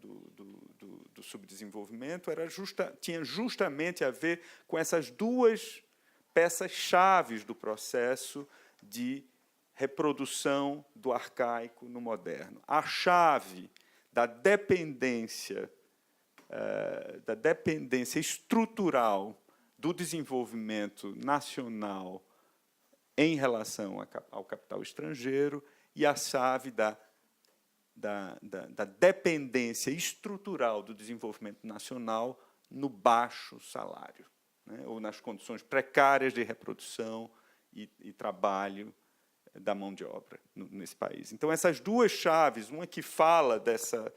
[SPEAKER 1] subdesenvolvimento, tinha justamente a ver com essas 2 peças chaves do processo de reprodução do arcaico no moderno. A chave da dependência estrutural do desenvolvimento nacional em relação ao capital estrangeiro e a chave da dependência estrutural do desenvolvimento nacional no baixo salário, né, ou nas condições precárias de reprodução e trabalho da mão de obra nesse país. Então, essas 2 chaves, uma que fala dessa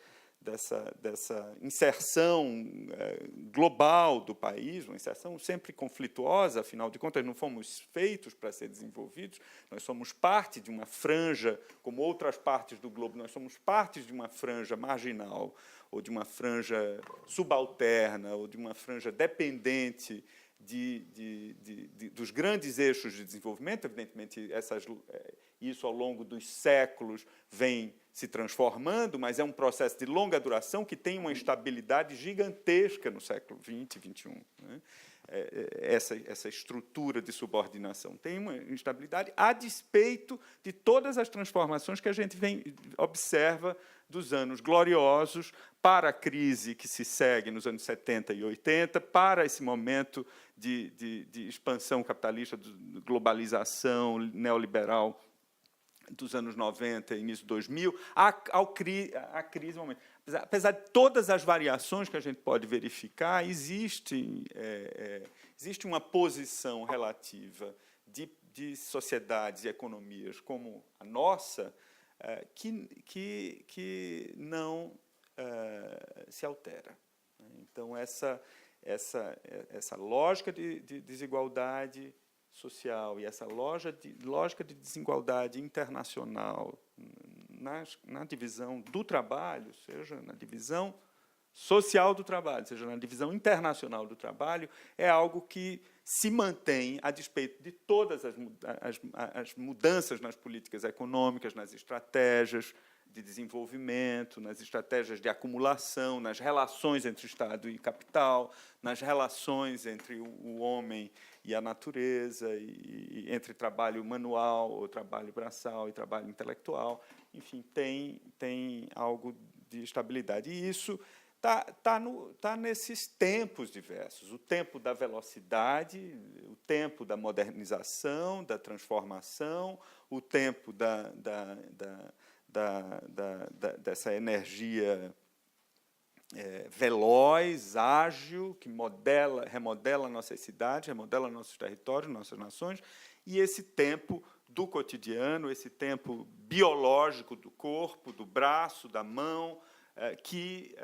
[SPEAKER 1] inserção global do país, uma inserção sempre conflituosa, afinal de contas, não fomos feitos para ser desenvolvidos, nós somos parte de uma franja, como outras partes do globo, nós somos parte de uma franja marginal, ou de uma franja subalterna, ou de uma franja dependente dos grandes eixos de desenvolvimento. Evidentemente, isso, ao longo dos séculos, vem se transformando, mas é um processo de longa duração que tem uma instabilidade gigantesca no século XX e XXI. Né? Essa estrutura de subordinação tem uma instabilidade a despeito de todas as transformações que a gente observa dos anos gloriosos para a crise que se segue nos anos 70 e 80, para esse momento de expansão capitalista, de globalização neoliberal dos anos 90 e início de 2000, a crise momento. Apesar de todas as variações que a gente pode verificar, existe uma posição relativa de sociedades e economias como a nossa que não se altera. Então, essa lógica de desigualdade social e essa lógica de desigualdade internacional na divisão do trabalho, seja na divisão social do trabalho, seja na divisão internacional do trabalho, é algo que se mantém a despeito de todas as mudanças nas políticas econômicas, nas estratégias de desenvolvimento, nas estratégias de acumulação, nas relações entre Estado e capital, nas relações entre o homem e a natureza, e entre trabalho manual, ou trabalho braçal e trabalho intelectual. Enfim, tem algo de estabilidade. E isso está nesses tempos diversos. O tempo da velocidade, o tempo da modernização, da transformação, o tempo dessa energia veloz, ágil, que remodela nossas cidades, remodela nossos territórios, nossas nações, e esse tempo do cotidiano, esse tempo biológico do corpo, do braço, da mão, que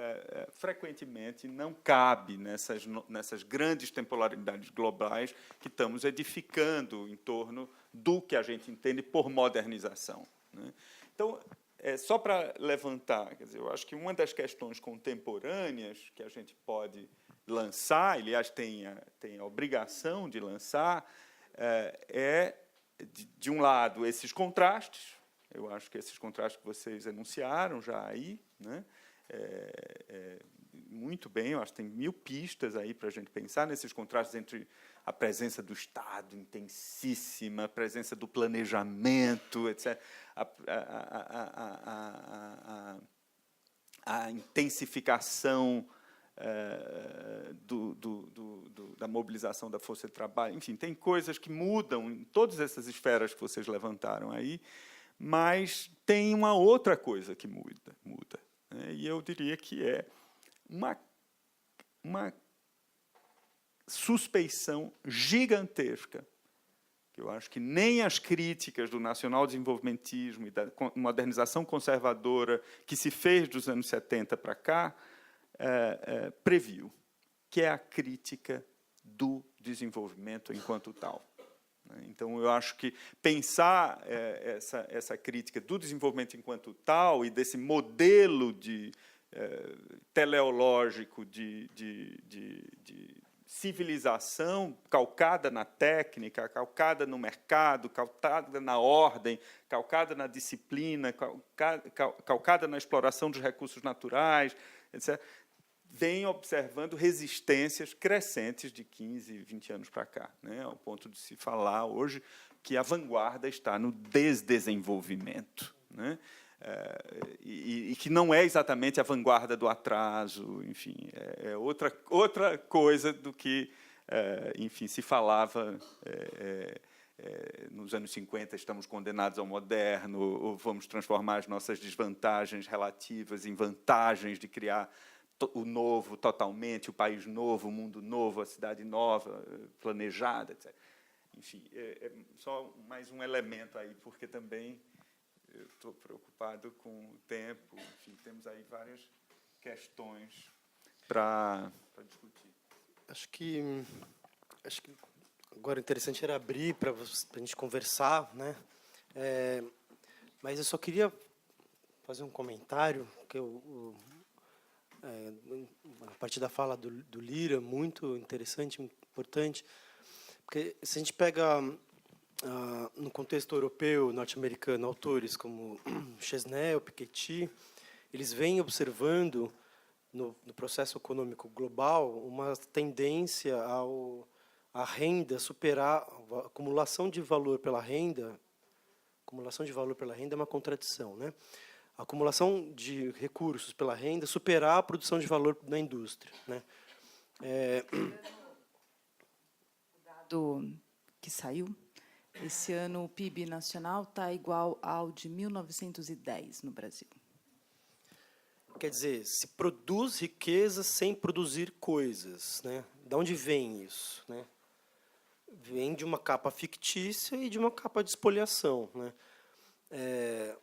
[SPEAKER 1] frequentemente não cabe nessas grandes temporalidades globais que estamos edificando em torno do que a gente entende por modernização, né? Então, só para levantar, quer dizer, eu acho que uma das questões contemporâneas que a gente pode lançar, aliás, tem a obrigação de lançar, de um lado, esses contrastes. Eu acho que esses contrastes que vocês enunciaram já aí, né? Muito bem, eu acho que tem 1000 pistas aí para a gente pensar nesses contrastes entre a presença do Estado intensíssima, a presença do planejamento, etc., a intensificação da mobilização da força de trabalho. Enfim, tem coisas que mudam em todas essas esferas que vocês levantaram aí, mas tem uma outra coisa que muda, né? E eu diria que é uma suspeição gigantesca, que eu acho que nem as críticas do nacional-desenvolvimentismo e da modernização conservadora que se fez dos anos 70 para cá previu, que é a crítica do desenvolvimento enquanto tal. Então, eu acho que pensar essa crítica do desenvolvimento enquanto tal e desse modelo teleológico de civilização calcada na técnica, calcada no mercado, calcada na ordem, calcada na disciplina, calcada na exploração dos recursos naturais, etc., vem observando resistências crescentes de 15, 20 anos para cá, né, ao ponto de se falar hoje que a vanguarda está no desdesenvolvimento, né, e que não é exatamente a vanguarda do atraso, enfim, é outra coisa do que, enfim, se falava nos anos 50, estamos condenados ao moderno, ou vamos transformar as nossas desvantagens relativas em vantagens de criar o novo totalmente, o país novo, o mundo novo, a cidade nova, planejada, etc. Enfim, só mais um elemento aí, porque também eu estou preocupado com o tempo. Enfim, temos aí várias questões para discutir.
[SPEAKER 3] Acho que agora o interessante era abrir para a gente conversar, né? Mas eu só queria fazer um comentário que a partir da fala do Lira, muito interessante, importante, porque se a gente pega no contexto europeu, norte-americano, autores como Chesnel, Piketty, eles vêm observando no processo econômico global uma tendência a renda superar a acumulação de valor pela renda. Acumulação de valor pela renda é uma contradição, né? A acumulação de recursos pela renda superar a produção de valor da indústria, né?
[SPEAKER 2] O dado que saiu, esse ano o PIB nacional está igual ao de 1910 no Brasil.
[SPEAKER 3] Quer dizer, se produz riqueza sem produzir coisas, né? De onde vem isso, né? vem de uma capa fictícia e de uma capa de espoliação, né?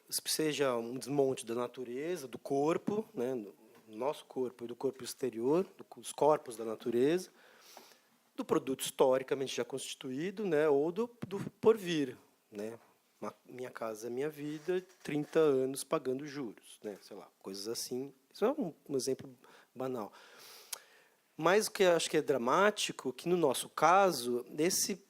[SPEAKER 3] Seja um desmonte da natureza, do corpo, né? Do nosso corpo e do corpo exterior, dos corpos da natureza, do produto historicamente já constituído, né? Ou do porvir, né? Minha casa é minha vida, 30 anos pagando juros, né? Sei lá, coisas assim. Isso é um exemplo banal. Mas o que eu acho que é dramático, que no nosso caso,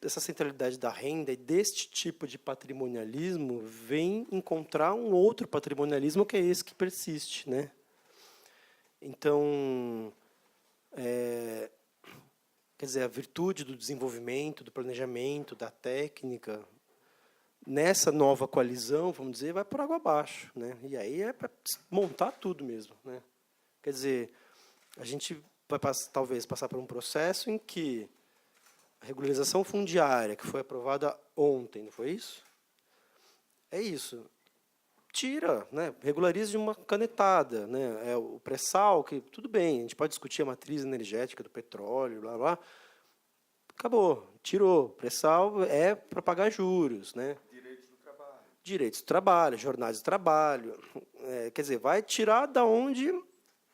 [SPEAKER 3] essa centralidade da renda e deste tipo de patrimonialismo vem encontrar um outro patrimonialismo que é esse que persiste, né? Então, quer dizer, a virtude do desenvolvimento, do planejamento, da técnica, nessa nova coalizão, vamos dizer, vai por água abaixo, né? E aí é para montar tudo mesmo, né? Quer dizer, a gente vai talvez passar por um processo em que a regularização fundiária, que foi aprovada ontem, não foi isso? É isso. Tira, né? Regulariza de uma canetada, né? É o pré-sal, que tudo bem, a gente pode discutir a matriz energética do petróleo, blá, blá. Acabou, tirou. Pré-sal é para pagar juros, né?
[SPEAKER 1] Direitos do trabalho.
[SPEAKER 3] Direitos do trabalho, jornais de trabalho. Quer dizer, vai tirar da onde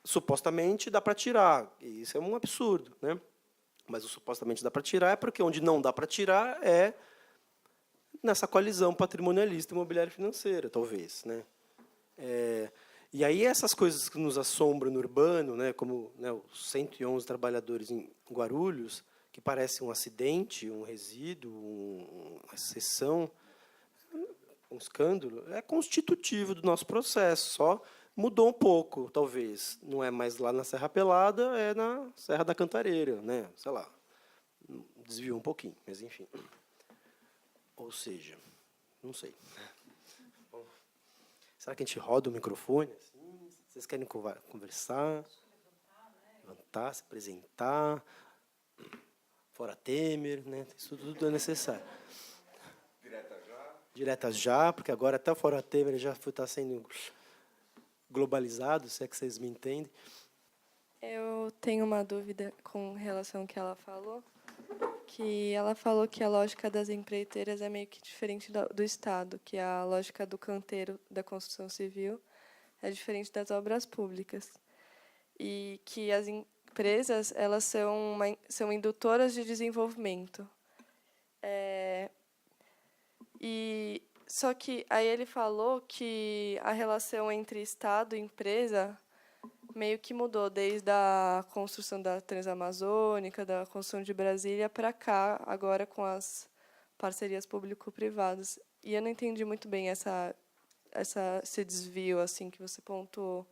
[SPEAKER 3] supostamente dá para tirar. E isso é um absurdo, né? Mas o supostamente dá para tirar é porque onde não dá para tirar é nessa coalizão patrimonialista imobiliária financeira, talvez, né? E aí essas coisas que nos assombram no urbano, né, como, né, os 111 trabalhadores em Guarulhos, que parece um acidente, um resíduo, uma exceção, um escândalo, é constitutivo do nosso processo, só mudou um pouco, talvez. Não é mais lá na Serra Pelada, é na Serra da Cantareira, né? Sei lá, desviou um pouquinho, mas enfim. Ou seja, não sei. Bom, será que a gente roda o microfone? Assim? Vocês querem conversar? Levantar, se apresentar? Fora Temer, né? Isso tudo é necessário. Direta já, porque agora até fora Temer já está sendo globalizado, se é que vocês me entendem.
[SPEAKER 4] Eu tenho uma dúvida com relação ao que ela falou, que ela falou que a lógica das empreiteiras é meio que diferente do Estado, que a lógica do canteiro da construção civil é diferente das obras públicas, e que as empresas elas são indutoras de desenvolvimento. E só que aí ele falou que a relação entre Estado e empresa meio que mudou desde a construção da Transamazônica, da construção de Brasília para cá, agora com as parcerias público-privadas. E eu não entendi muito bem esse desvio assim que você pontuou.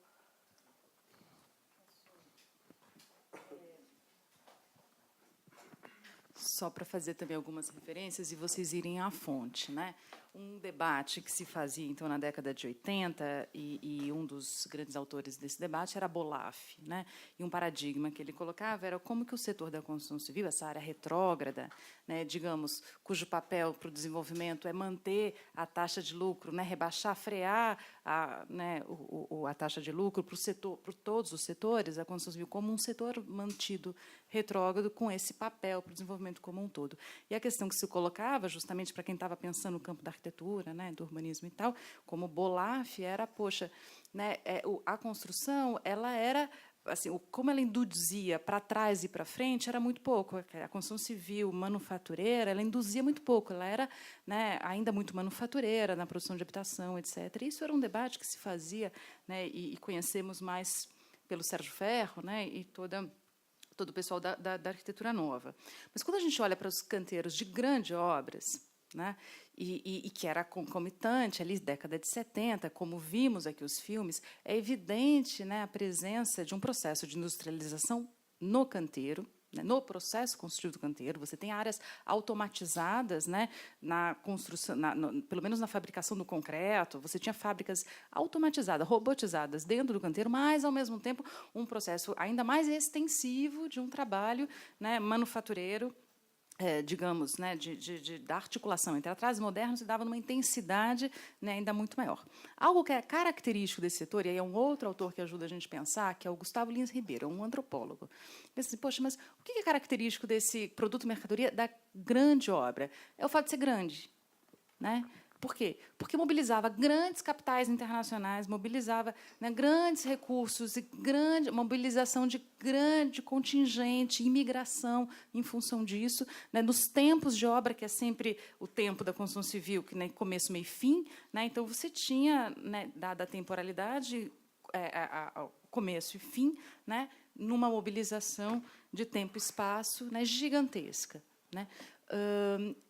[SPEAKER 2] Só para fazer também algumas referências e vocês irem à fonte, né? Um debate que se fazia então na década de 80 e um dos grandes autores desse debate era Bolaf, né? E um paradigma que ele colocava era como que o setor da construção civil, essa área retrógrada, né, digamos, cujo papel para o desenvolvimento é manter a taxa de lucro, né, rebaixar, frear a taxa de lucro para o setor, para todos os setores, a construção civil como um setor mantido retrógrado com esse papel para o desenvolvimento como um todo. E a questão que se colocava, justamente para quem estava pensando no campo da arquitetura, né, do urbanismo e tal, como Bolaf era, poxa, né, a construção, ela era assim, como ela induzia para trás e para frente era muito pouco. A construção civil manufatureira, ela induzia muito pouco. Ela era, né, ainda muito manufatureira na produção de habitação, etc. Isso era um debate que se fazia, né, e conhecemos mais pelo Sérgio Ferro, né, e todo o pessoal da arquitetura nova. Mas quando a gente olha para os canteiros de grandes obras, né, e que era concomitante, ali, década de 70, como vimos aqui os filmes, é evidente, né, a presença de um processo de industrialização no canteiro, né, no processo construtivo do canteiro. Você tem áreas automatizadas, né, na construção, pelo menos na fabricação do concreto. Você tinha fábricas automatizadas, robotizadas dentro do canteiro, mas, ao mesmo tempo, um processo ainda mais extensivo de um trabalho, né, manufatureiro digamos, né, da articulação entre atrasos modernos e dava numa intensidade, né, ainda muito maior. Algo que é característico desse setor, e aí é um outro autor que ajuda a gente a pensar, que é o Gustavo Lins Ribeiro, um antropólogo. Pensa assim, poxa, mas o que é característico desse produto mercadoria da grande obra? É o fato de ser grande, né? Por quê? Porque mobilizava grandes capitais internacionais, mobilizava, né, grandes recursos e mobilização de grande contingente, imigração em função disso, né, nos tempos de obra, que é sempre o tempo da construção civil, que nem começo, meio e fim, né, então você tinha, né, dada a temporalidade, começo e fim, né, numa mobilização de tempo e espaço, né, gigantesca, né?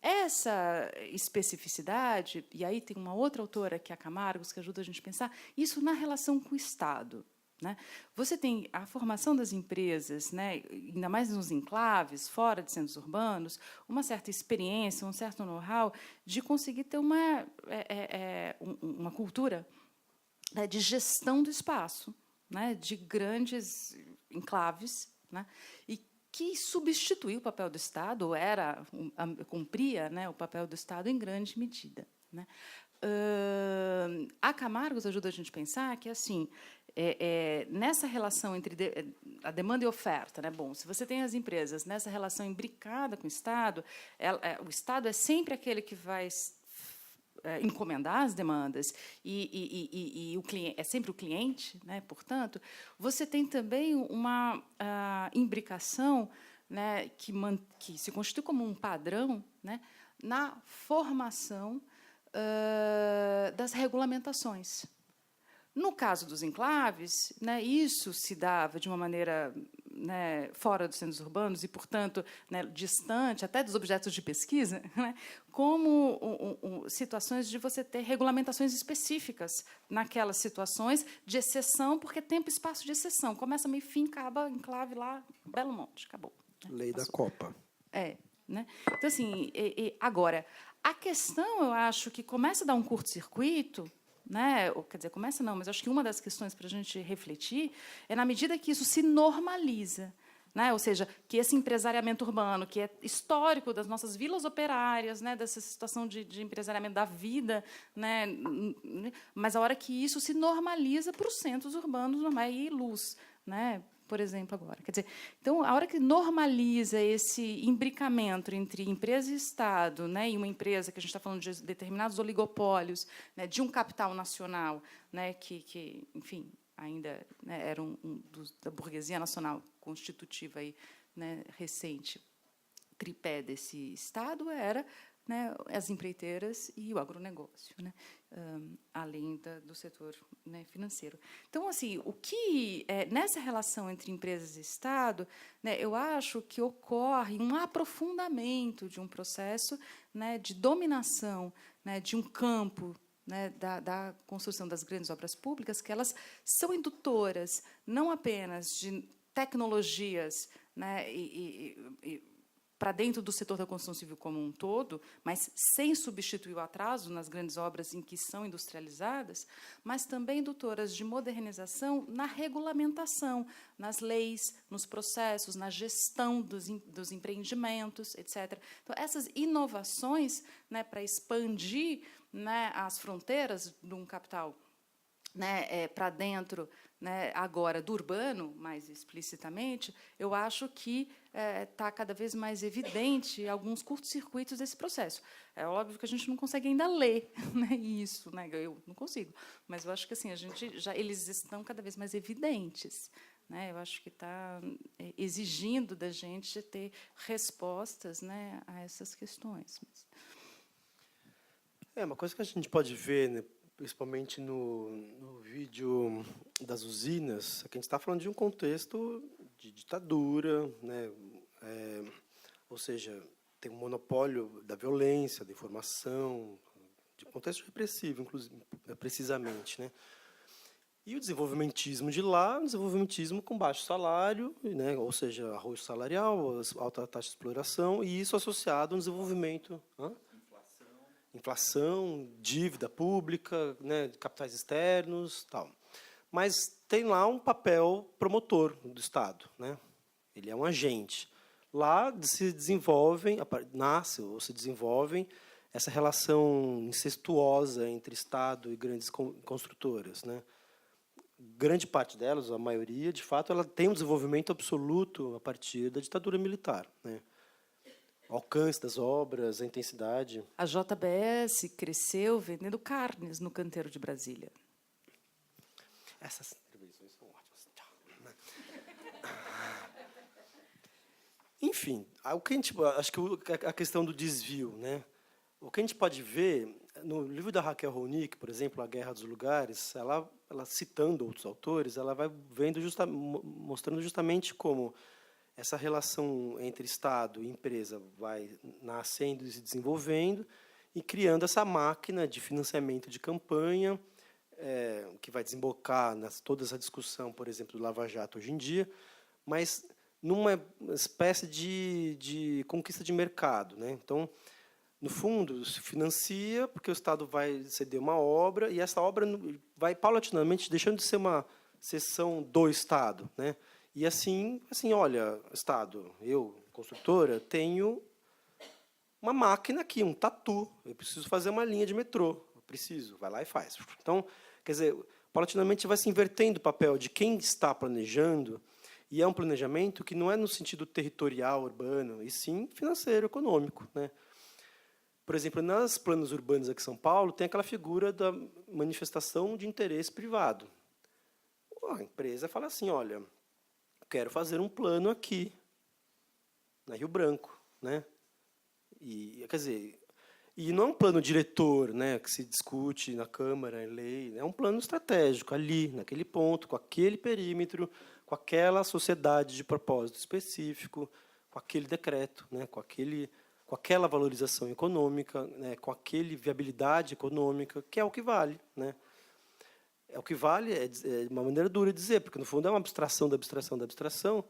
[SPEAKER 2] Essa especificidade, e aí tem uma outra autora, que é a Camargos, que ajuda a gente a pensar isso na relação com o Estado, né? Você tem a formação das empresas, né, ainda mais nos enclaves, fora de centros urbanos, uma certa experiência, um certo know-how de conseguir ter uma cultura, né, de gestão do espaço, né, de grandes enclaves, né, e que substituiu o papel do Estado, cumpria, né, o papel do Estado em grande medida, né. A Camargos ajuda a gente a pensar que, assim, nessa relação entre a demanda e oferta, né, bom, se você tem as empresas nessa relação imbricada com o Estado é sempre aquele que vai encomendar as demandas e o cliente é sempre o cliente, né? Portanto, você tem também uma imbricação, né, que se constitui como um padrão, né, na formação das regulamentações. No caso dos enclaves, né, isso se dava de uma maneira, né, fora dos centros urbanos e, portanto, né, distante até dos objetos de pesquisa, né, como situações de você ter regulamentações específicas naquelas situações de exceção, porque tempo e espaço de exceção. Começa, meio, fim, acaba, enclave lá, Belo Monte, acabou. Né,
[SPEAKER 3] Lei da Copa.
[SPEAKER 2] Né? Então, assim, agora, a questão, eu acho, que começa a dar um curto-circuito, né? Quer dizer, começa não, mas acho que uma das questões para a gente refletir é na medida que isso se normaliza, né? Ou seja, que esse empresariamento urbano, que é histórico das nossas vilas operárias, né? Dessa situação de empresariamento da vida, né? Mas a hora que isso se normaliza para os centros urbanos normais e luz, né? Por exemplo, agora. Quer dizer, então, a hora que normaliza esse imbricamento entre empresa e Estado, né, e uma empresa que a gente está falando de determinados oligopólios, né, de um capital nacional, né, que enfim, ainda, né, era da burguesia nacional constitutiva aí, né, recente, tripé desse Estado era, né, as empreiteiras e o agronegócio, né, além do setor, né, financeiro. Então, assim, o que nessa relação entre empresas e Estado, né, eu acho que ocorre um aprofundamento de um processo, né, de dominação, né, de um campo, né, da construção das grandes obras públicas, que elas são indutoras não apenas de tecnologias, né, para dentro do setor da construção civil como um todo, mas sem substituir o atraso nas grandes obras em que são industrializadas, mas também indutoras de modernização na regulamentação, nas leis, nos processos, na gestão dos empreendimentos, etc. Então, essas inovações, né, para expandir, né, as fronteiras de um capital, né, para dentro, né, agora do urbano, mais explicitamente, eu acho que está cada vez mais evidente alguns curtos-circuitos desse processo. É óbvio que a gente não consegue ainda ler, né, isso, né, eu não consigo, mas eu acho que assim eles estão cada vez mais evidentes, né, eu acho que está exigindo da gente ter respostas, né, a essas questões.
[SPEAKER 3] Uma coisa que a gente pode ver, né, principalmente no vídeo das usinas, é que a gente está falando de um contexto de ditadura, né? Ou seja, tem um monopólio da violência, da informação, de contexto repressivo, inclusive, precisamente, né? E o desenvolvimentismo de lá, um desenvolvimentismo com baixo salário, né? Ou seja, arroz salarial, alta taxa de exploração, e isso associado a um desenvolvimento... Inflação, dívida pública, né, capitais externos, tal. Mas tem lá um papel promotor do Estado, né? Ele é um agente. Lá se desenvolvem, nasce ou se desenvolvem essa relação incestuosa entre Estado e grandes construtoras, né? Grande parte delas, a maioria, de fato, ela tem um desenvolvimento absoluto a partir da ditadura militar, né? O alcance das obras, a intensidade.
[SPEAKER 2] A JBS cresceu vendendo carnes no canteiro de Brasília.
[SPEAKER 3] Essas intervenções são ótimas. Enfim, o que a gente, acho que a questão do desvio, né? O que a gente pode ver no livro da Raquel Ronick, por exemplo, A Guerra dos Lugares, ela citando outros autores, ela vai vendo mostrando justamente como essa relação entre Estado e empresa vai nascendo e se desenvolvendo e criando essa máquina de financiamento de campanha, que vai desembocar toda essa discussão, por exemplo, do Lava Jato hoje em dia, mas numa espécie de conquista de mercado, né? Então, no fundo, se financia porque o Estado vai ceder uma obra e essa obra vai paulatinamente deixando de ser uma seção do Estado, né? E assim, olha, Estado, eu, construtora, tenho uma máquina aqui, um tatu. Eu preciso fazer uma linha de metrô. Eu preciso, vai lá e faz. Então, quer dizer, paulatinamente vai se invertendo o papel de quem está planejando, e é um planejamento que não é no sentido territorial, urbano, e sim financeiro, econômico, né? Por exemplo, nas planos urbanos aqui em São Paulo, tem aquela figura da manifestação de interesse privado. A empresa fala assim, olha, quero fazer um plano aqui, na Rio Branco, né? E, quer dizer, e não é um plano diretor, né, que se discute na Câmara, em lei, é um plano estratégico, ali, naquele ponto, com aquele perímetro, com aquela sociedade de propósito específico, com aquele decreto, né, com aquela valorização econômica, né, com aquele viabilidade econômica, que é o que vale, né? É o que vale, é uma maneira dura de dizer, porque, no fundo, é uma abstração da abstração da abstração,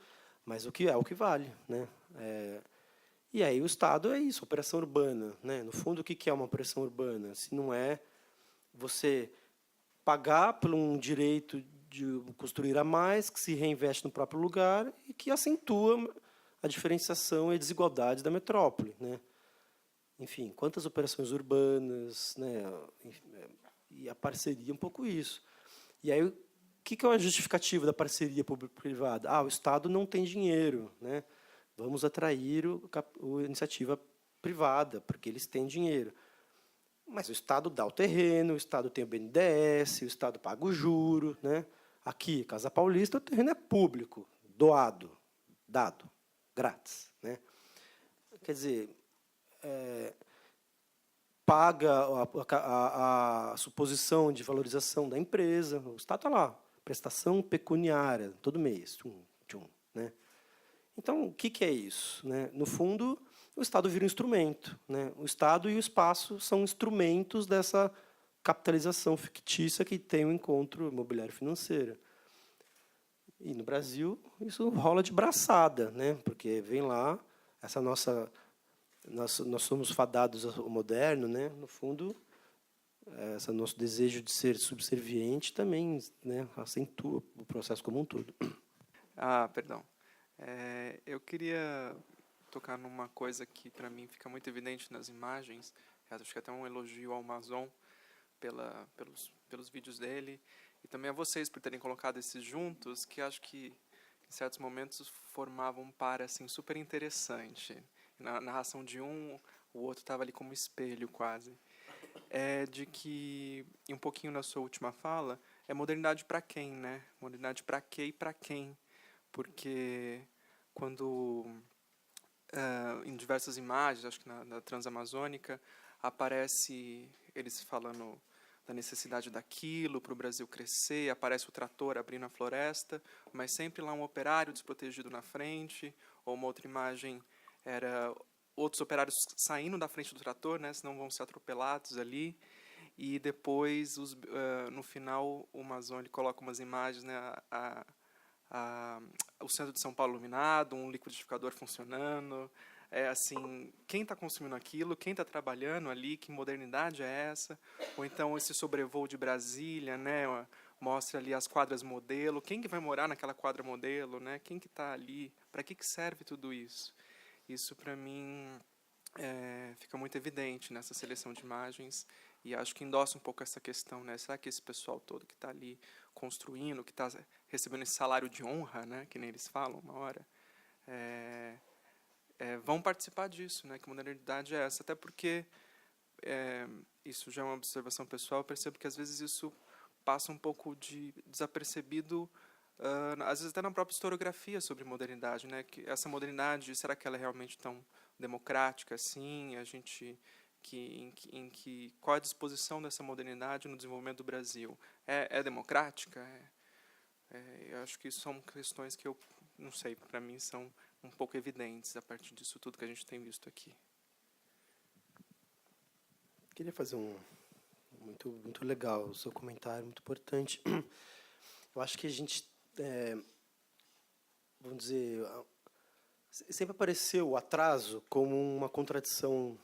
[SPEAKER 3] mas o que é o que vale, né? E aí o Estado é isso, operação urbana, né? No fundo, o que é uma operação urbana? Se não é você pagar por um direito de construir a mais, que se reinveste no próprio lugar e que acentua a diferenciação e a desigualdade da metrópole, né? Enfim, quantas operações urbanas, né? E a parceria é um pouco isso. E aí, o que é a justificativa da parceria público-privada? O Estado não tem dinheiro, né? Vamos atrair a iniciativa privada, porque eles têm dinheiro. Mas o Estado dá o terreno, o Estado tem o BNDES, o Estado paga o juro, né? Aqui, Casa Paulista, o terreno é público, doado, dado, grátis, né? Quer dizer, paga a suposição de valorização da empresa, o Estado está lá, prestação pecuniária, todo mês, né? Então, o que é isso, né? No fundo, o Estado vira um instrumento, né? O Estado e o espaço são instrumentos dessa capitalização fictícia que tem o encontro imobiliário financeiro. E, no Brasil, isso rola de braçada, né? Porque vem lá, essa nossa... Nós somos fadados ao moderno, né? No fundo, esse nosso desejo de ser subserviente também, né, acentua o processo como um todo.
[SPEAKER 5] Perdão. Eu queria tocar numa coisa que, para mim, fica muito evidente nas imagens. Acho que até um elogio ao Amazon pelos vídeos dele. E também a vocês por terem colocado esses juntos, que acho que, em certos momentos, formavam um par assim, super interessante. Na narração de um, o outro estava ali como espelho, quase. De que, e um pouquinho na sua última fala, é modernidade para quem, né? Modernidade para quê e para quem? Porque quando, em diversas imagens, acho que na Transamazônica, aparece eles falando da necessidade daquilo para o Brasil crescer, aparece o trator abrindo a floresta, mas sempre lá um operário desprotegido na frente, ou uma outra imagem era outros operários saindo da frente do trator, né, senão vão ser atropelados ali. E depois, no final, o Amazon ele coloca umas imagens, né, o centro de São Paulo iluminado, um liquidificador funcionando. Assim, quem está consumindo aquilo, quem está trabalhando ali, que modernidade é essa? Ou então esse sobrevoo de Brasília, né, mostra ali as quadras modelo, quem que vai morar naquela quadra modelo, né? Quem que está ali, para que serve tudo isso? Isso, para mim, fica muito evidente nessa seleção de imagens, e acho que endossa um pouco essa questão, né? Será que esse pessoal todo que está ali construindo, que está recebendo esse salário de honra, né, que nem eles falam uma hora, vão participar disso, né? Que modernidade é essa? Até porque, isso já é uma observação pessoal, eu percebo que às vezes isso passa um pouco desapercebido, às vezes até na própria historiografia sobre modernidade, né? Que essa modernidade, será que ela é realmente tão democrática assim? A gente qual a disposição dessa modernidade no desenvolvimento do Brasil? É democrática? Eu acho que isso são questões que eu não sei, para mim são um pouco evidentes a partir disso tudo que a gente tem visto aqui.
[SPEAKER 3] Queria fazer muito legal o seu comentário, muito importante. Eu acho que a gente, vamos dizer, sempre apareceu o atraso como uma contradição,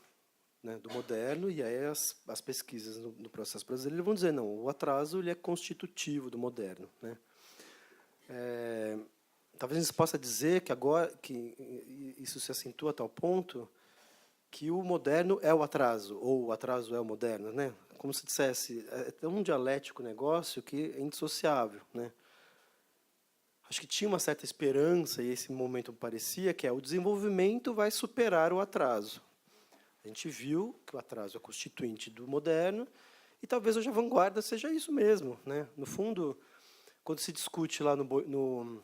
[SPEAKER 3] né, do moderno, e aí as pesquisas no processo brasileiro vão dizer, não, o atraso ele é constitutivo do moderno, né? Talvez a gente possa dizer que agora que isso se acentua a tal ponto que o moderno é o atraso, ou o atraso é o moderno, né? Como se dissesse, é tão dialético o negócio que é indissociável, né? Acho que tinha uma certa esperança, e esse momento parecia que o desenvolvimento vai superar o atraso. A gente viu que o atraso é constituinte do moderno, e talvez hoje a vanguarda seja isso mesmo, né? No fundo, quando se discute lá no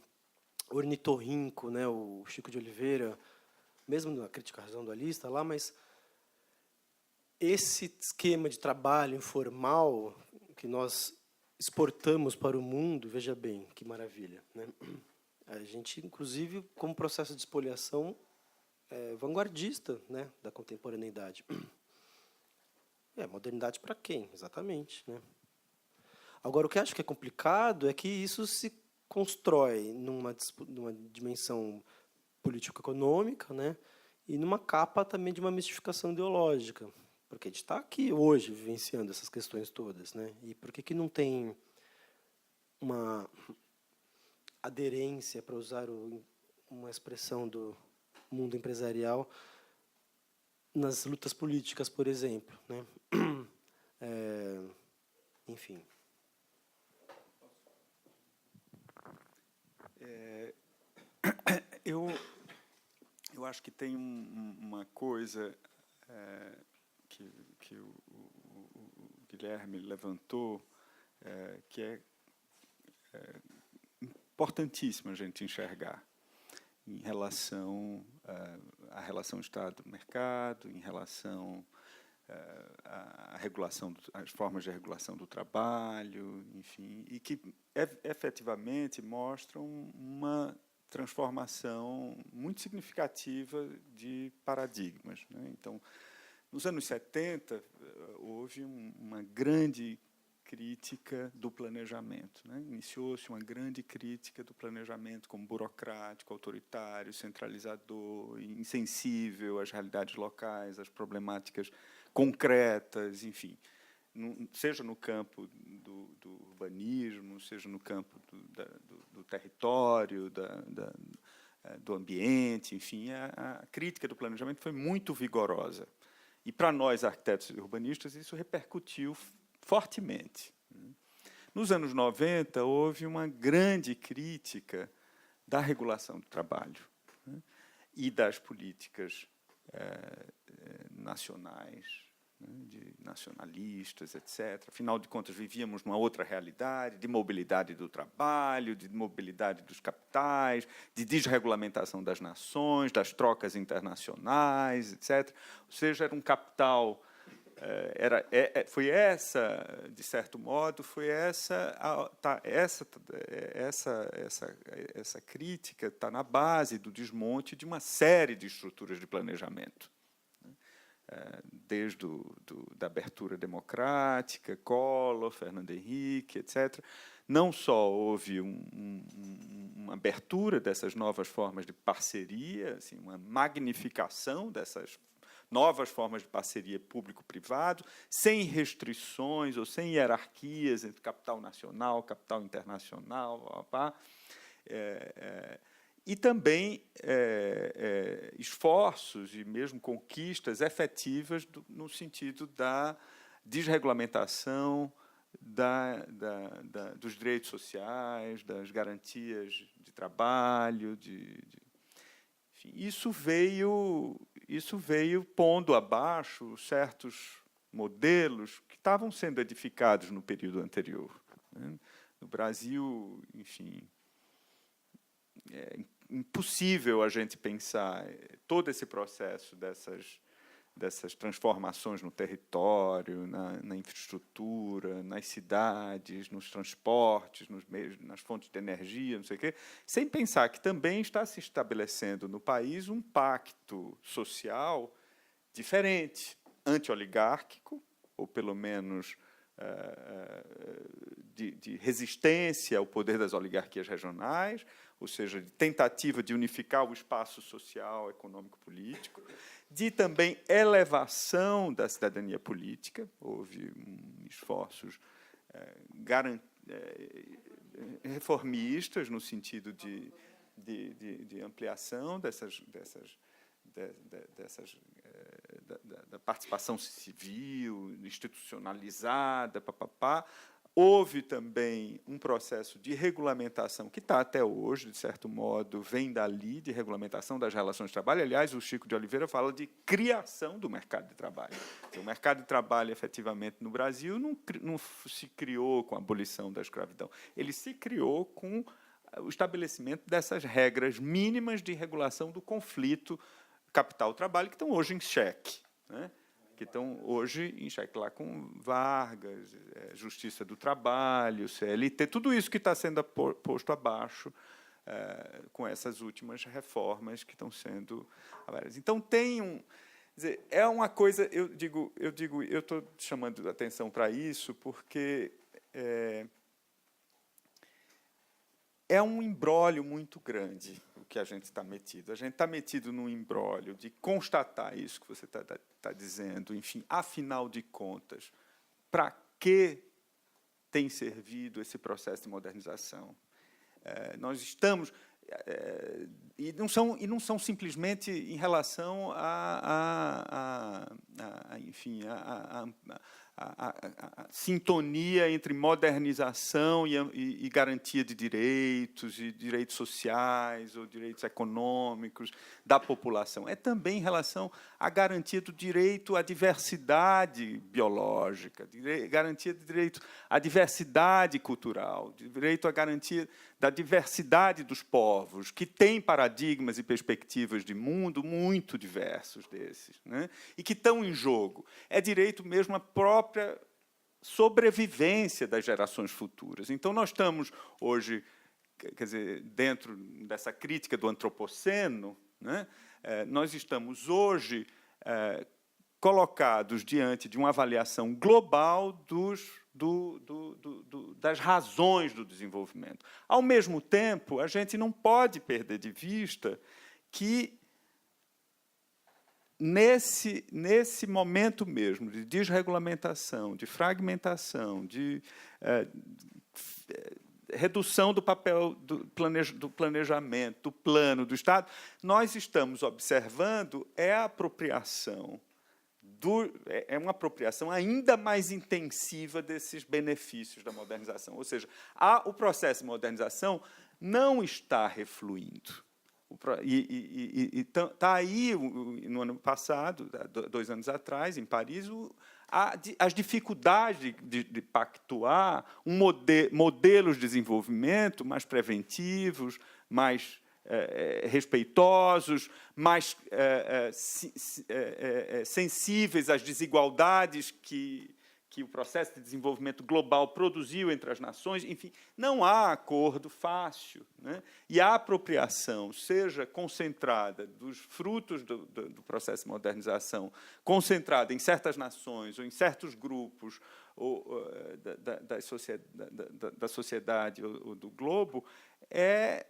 [SPEAKER 3] ornitorrinco, né, o Chico de Oliveira, mesmo na crítica à razão dualista lá, mas esse esquema de trabalho informal que nós exportamos para o mundo, veja bem, que maravilha, né? A gente, inclusive, como processo de expoliação, vanguardista, né, da contemporaneidade. Modernidade para quem? Exatamente, né? Agora, o que eu acho que é complicado é que isso se constrói numa dimensão político-econômica, né, e numa capa também de uma mistificação ideológica, porque a gente está aqui hoje vivenciando essas questões todas, né? E por que não tem uma aderência, para usar uma expressão do mundo empresarial, nas lutas políticas, por exemplo, né? Enfim.
[SPEAKER 1] Eu acho que tem uma coisa que o Guilherme levantou, que é importantíssimo a gente enxergar em relação à relação Estado-mercado, em relação à regulação, às formas de regulação do trabalho, enfim, e que efetivamente mostram uma transformação muito significativa de paradigmas, né? Então, nos anos 70, houve uma grande crítica do planejamento, né? Iniciou-se uma grande crítica do planejamento como burocrático, autoritário, centralizador, insensível às realidades locais, às problemáticas concretas, enfim, seja no campo do urbanismo, seja no campo do território, do ambiente, enfim, a crítica do planejamento foi muito vigorosa. E, para nós, arquitetos e urbanistas, isso repercutiu fortemente. Nos anos 90, houve uma grande crítica da regulação do trabalho, né, e das políticas nacionais, né, de nacionalistas, etc. Afinal de contas, vivíamos numa outra realidade de mobilidade do trabalho, de mobilidade dos capitais, de desregulamentação das nações, das trocas internacionais, etc. Ou seja, era um capital... foi essa, de certo modo, foi essa crítica está na base do desmonte de uma série de estruturas de planejamento, né? Desde da abertura democrática, Collor, Fernando Henrique, etc. Não só houve uma abertura dessas novas formas de parceria, assim, uma magnificação dessas novas formas de parceria público-privado, sem restrições ou sem hierarquias entre capital nacional, capital internacional, e também esforços e mesmo conquistas efetivas no sentido da desregulamentação dos direitos sociais, das garantias de trabalho, enfim, isso veio pondo abaixo certos modelos que estavam sendo edificados no período anterior, né? No Brasil, enfim, é impossível a gente pensar todo esse processo dessas transformações no território, na infraestrutura, nas cidades, nos transportes, nos meios, nas fontes de energia, não sei o quê, sem pensar que também está se estabelecendo no país um pacto social diferente, anti-oligárquico, ou pelo menos de resistência ao poder das oligarquias regionais, ou seja, de tentativa de unificar o espaço social, econômico, político, de também elevação da cidadania política. Houve esforços reformistas no sentido de ampliação da participação civil, institucionalizada, papapá. Houve também um processo de regulamentação que está até hoje, de certo modo, vem dali, de regulamentação das relações de trabalho. Aliás, o Chico de Oliveira fala de criação do mercado de trabalho. O mercado de trabalho, efetivamente, no Brasil, não se criou com a abolição da escravidão. Ele se criou com o estabelecimento dessas regras mínimas de regulação do conflito capital-trabalho, que estão hoje em xeque, né? Que estão hoje em xeque lá com Vargas, Justiça do Trabalho, CLT, tudo isso que está sendo posto abaixo com essas últimas reformas que estão sendo avaliadas. Então, quer dizer, é uma coisa, eu estou chamando a atenção para isso porque é um imbróglio muito grande o que a gente está metido. A gente está metido num imbróglio de constatar isso que você está dizendo. Enfim, afinal de contas, para que tem servido esse processo de modernização? Nós estamos... e não são simplesmente em relação enfim, a sintonia entre modernização e garantia de direitos, e direitos sociais ou direitos econômicos da população. É também em relação à garantia do direito à diversidade biológica, garantia de direito à diversidade cultural, direito à garantia da diversidade dos povos, que têm paradigmas e perspectivas de mundo muito diversos desses, né? E que estão em jogo. É direito mesmo à própria sobrevivência das gerações futuras. Então, nós estamos hoje, quer dizer, dentro dessa crítica do antropoceno, né? Nós estamos hoje colocados diante de uma avaliação global das razões do desenvolvimento. Ao mesmo tempo, a gente não pode perder de vista que, nesse momento mesmo de desregulamentação, de fragmentação, de redução do papel do planejamento, do plano, do Estado, nós estamos observando a apropriação uma apropriação ainda mais intensiva desses benefícios da modernização. Ou seja, o processo de modernização não está refluindo. Está aí, no ano passado, 2 anos atrás, em Paris, as dificuldades de pactuar modelos de desenvolvimento mais preventivos, mais respeitosos, mais sensíveis às desigualdades que o processo de desenvolvimento global produziu entre as nações. Enfim, não há acordo fácil, né? E a apropriação, seja concentrada dos frutos do processo de modernização, concentrada em certas nações ou em certos grupos da sociedade ou do globo, é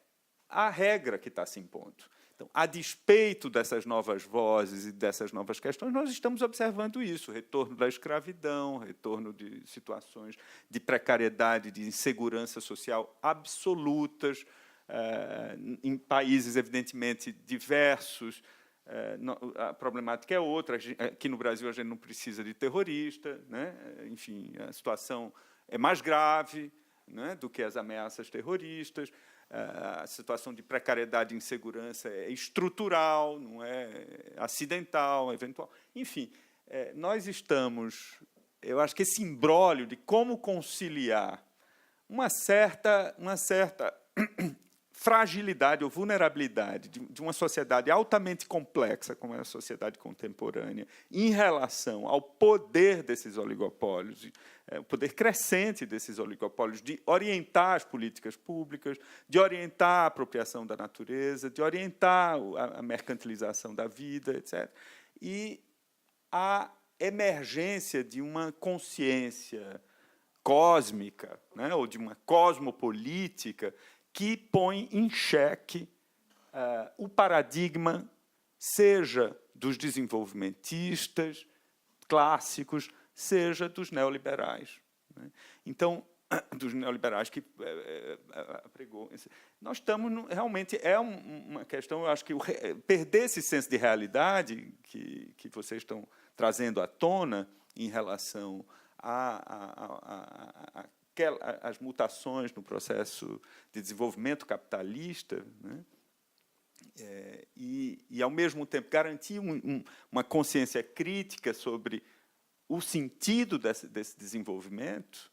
[SPEAKER 1] a regra que está se impondo. Então, a despeito dessas novas vozes e dessas novas questões, nós estamos observando isso, o retorno da escravidão, retorno de situações de precariedade, de insegurança social absolutas, em países, evidentemente, diversos. A problemática é outra. Aqui no Brasil, a gente não precisa de terrorista, né? Enfim, a situação é mais grave, né, do que as ameaças terroristas. A situação de precariedade e insegurança é estrutural, não é acidental, eventual. Enfim, nós estamos... Eu acho que esse imbróglio de como conciliar uma certa fragilidade ou vulnerabilidade de uma sociedade altamente complexa, como é a sociedade contemporânea, em relação ao poder desses oligopólios, o poder crescente desses oligopólios, de orientar as políticas públicas, de orientar a apropriação da natureza, de orientar a mercantilização da vida, etc. E a emergência de uma consciência cósmica, né, ou de uma cosmopolítica que põe em xeque o paradigma, seja dos desenvolvimentistas clássicos, seja dos neoliberais, né? Então, dos neoliberais que pregou. Nós estamos realmente uma questão. Eu acho que perder esse senso de realidade que vocês estão trazendo à tona em relação as mutações no processo de desenvolvimento capitalista, né? E, ao mesmo tempo, garantir uma consciência crítica sobre o sentido desse desenvolvimento,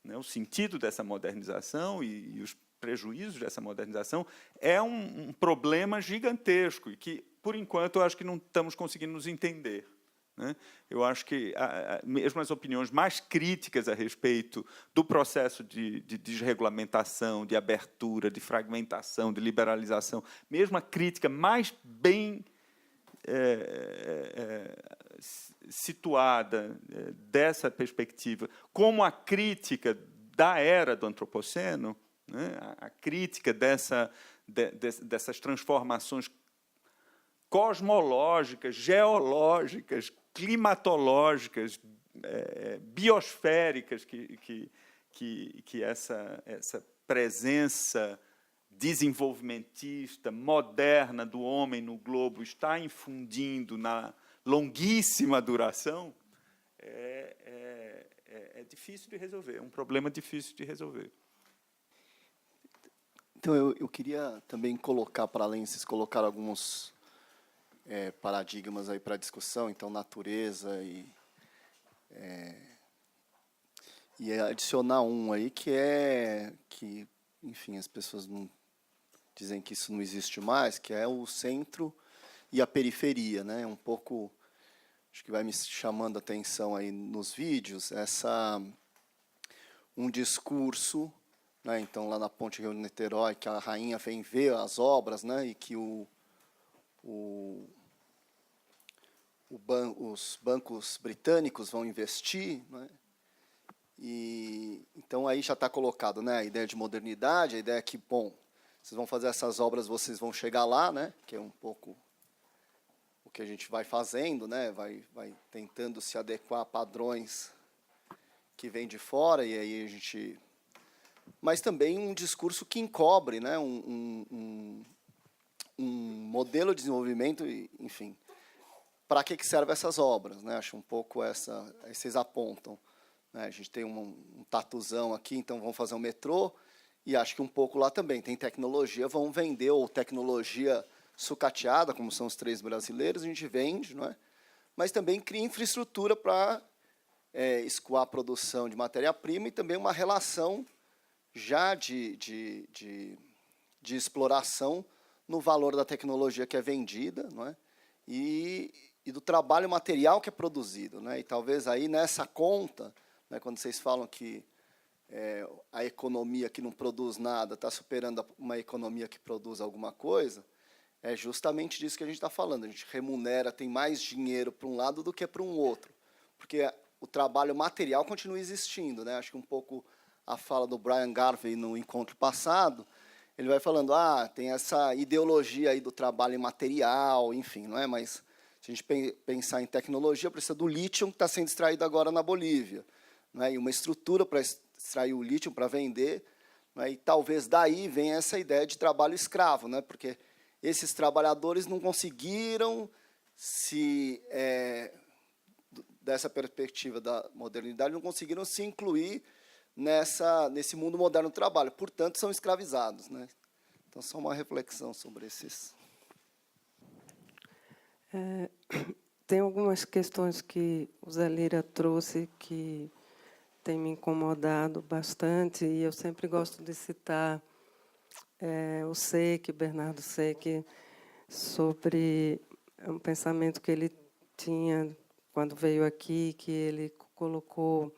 [SPEAKER 1] né? O sentido dessa modernização e os prejuízos dessa modernização, é um problema gigantesco e que, por enquanto, eu acho que não estamos conseguindo nos entender, né? Eu acho que mesmo as opiniões mais críticas a respeito do processo de desregulamentação, de abertura, de fragmentação, de liberalização, mesmo a crítica mais bem situada dessa perspectiva, como a crítica da era do antropoceno, né? A crítica dessas transformações cosmológicas, geológicas, climatológicas, biosféricas que essa presença desenvolvimentista, moderna do homem no globo está infundindo na longuíssima duração, é difícil de resolver, é um problema difícil de resolver.
[SPEAKER 6] Então, eu queria também colocar, para além, vocês colocaram alguns paradigmas aí para discussão, então natureza e adicionar um aí que enfim, as pessoas não dizem que isso não existe mais, que é o centro e a periferia, né? Um pouco, acho que vai me chamando a atenção aí nos vídeos, um discurso, né? Então lá na Ponte Rio-Niterói, que a rainha vem ver as obras, né? E que os bancos britânicos vão investir, né? E então aí já está colocado, né, a ideia de modernidade, a ideia que, bom, vocês vão fazer essas obras, vocês vão chegar lá, né, que é um pouco o que a gente vai fazendo, né, vai tentando se adequar a padrões que vêm de fora, e aí a gente... Mas também um discurso que encobre, né, um modelo de desenvolvimento, enfim, para que servem essas obras, né? Acho um pouco vocês apontam, né? A gente tem um tatuzão aqui, então vamos fazer um metrô, e acho que um pouco lá também tem tecnologia, vão vender, ou tecnologia sucateada, como são os 3 brasileiros, a gente vende, não é? Mas também cria infraestrutura para escoar a produção de matéria-prima e também uma relação já de exploração no valor da tecnologia que é vendida, não é? E do trabalho material que é produzido, né? E talvez aí nessa conta, né, quando vocês falam que a economia que não produz nada está superando uma economia que produz alguma coisa, é justamente disso que a gente está falando. A gente remunera, tem mais dinheiro para um lado do que para um outro, porque o trabalho material continua existindo, né? Acho que um pouco a fala do Brian Garvey no encontro passado, ele vai falando, tem essa ideologia aí do trabalho imaterial, enfim, não é? Mas se a gente pensar em tecnologia, precisa do lítio que está sendo extraído agora na Bolívia, não é? E uma estrutura para extrair o lítio para vender, né? E talvez daí venha essa ideia de trabalho escravo, né? Porque esses trabalhadores não conseguiram dessa perspectiva da modernidade, não conseguiram se incluir nesse mundo moderno do trabalho, portanto, são escravizados, né? Então, só uma reflexão sobre esses.
[SPEAKER 7] Tem algumas questões que o Zé Lira trouxe que tem me incomodado bastante, e eu sempre gosto de citar o Secchi, Bernardo Secchi, sobre um pensamento que ele tinha quando veio aqui, que ele colocou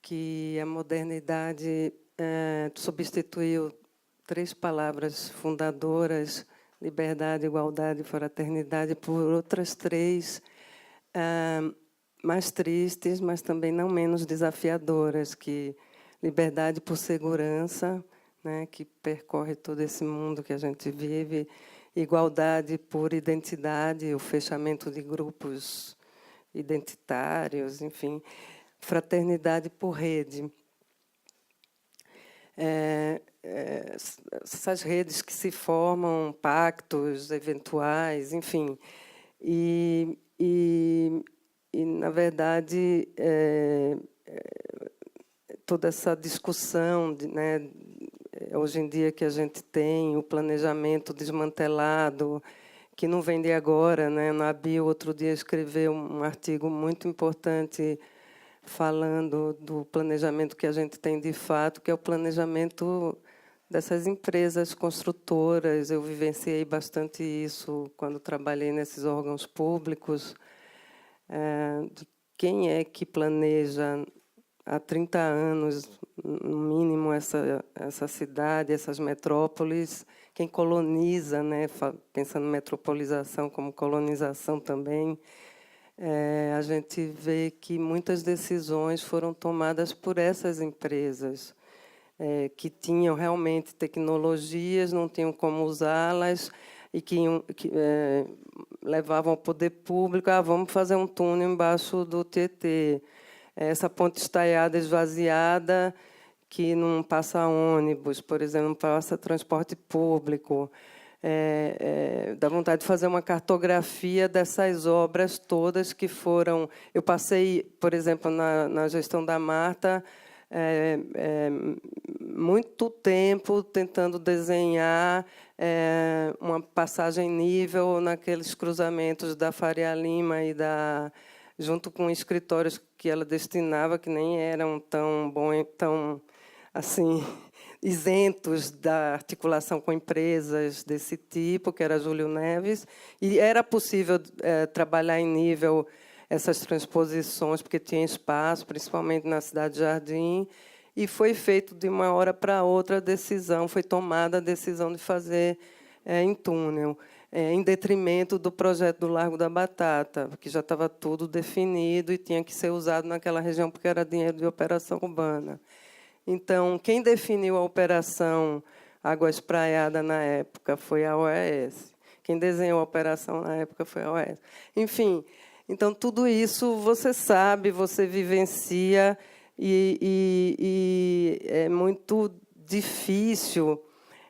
[SPEAKER 7] que a modernidade substituiu 3 palavras fundadoras, liberdade, igualdade e fraternidade, por outras 3 mais tristes, mas também não menos desafiadoras, que liberdade por segurança, né, que percorre todo esse mundo que a gente vive, igualdade por identidade, o fechamento de grupos identitários, enfim, fraternidade por rede. Essas redes que se formam, pactos eventuais, enfim, e na verdade, toda essa discussão, né, hoje em dia que a gente tem, o planejamento desmantelado, que não vem de agora, né? A Nabil, outro dia, escreveu um artigo muito importante falando do planejamento que a gente tem de fato, que é o planejamento dessas empresas construtoras. Eu vivenciei bastante isso quando trabalhei nesses órgãos públicos, de quem é que planeja há 30 anos, no mínimo, essa cidade, essas metrópoles, quem coloniza, né, pensando em metropolização como colonização também. A gente vê que muitas decisões foram tomadas por essas empresas, que tinham realmente tecnologias, não tinham como usá-las, e que levavam ao poder público: vamos fazer um túnel embaixo do Tietê, essa ponte estaiada esvaziada, que não passa ônibus, por exemplo, não passa transporte público. Dá vontade de fazer uma cartografia dessas obras todas que foram... Eu passei, por exemplo, na gestão da Marta, muito tempo tentando desenhar uma passagem nível naqueles cruzamentos da Faria Lima e junto com escritórios que ela destinava, que nem eram tão bons, tão assim, isentos da articulação com empresas desse tipo, que era Júlio Neves, e era possível trabalhar em nível essas transposições, porque tinha espaço, principalmente na Cidade Jardim, e foi feito de uma hora para outra a decisão, foi tomada a decisão de fazer em túnel, em detrimento do projeto do Largo da Batata, que já estava tudo definido e tinha que ser usado naquela região porque era dinheiro de operação urbana. Então, quem definiu a operação Água Espraiada na época foi a OAS. Quem desenhou a operação na época foi a OAS. Enfim, então, tudo isso você sabe, você vivencia, e é muito difícil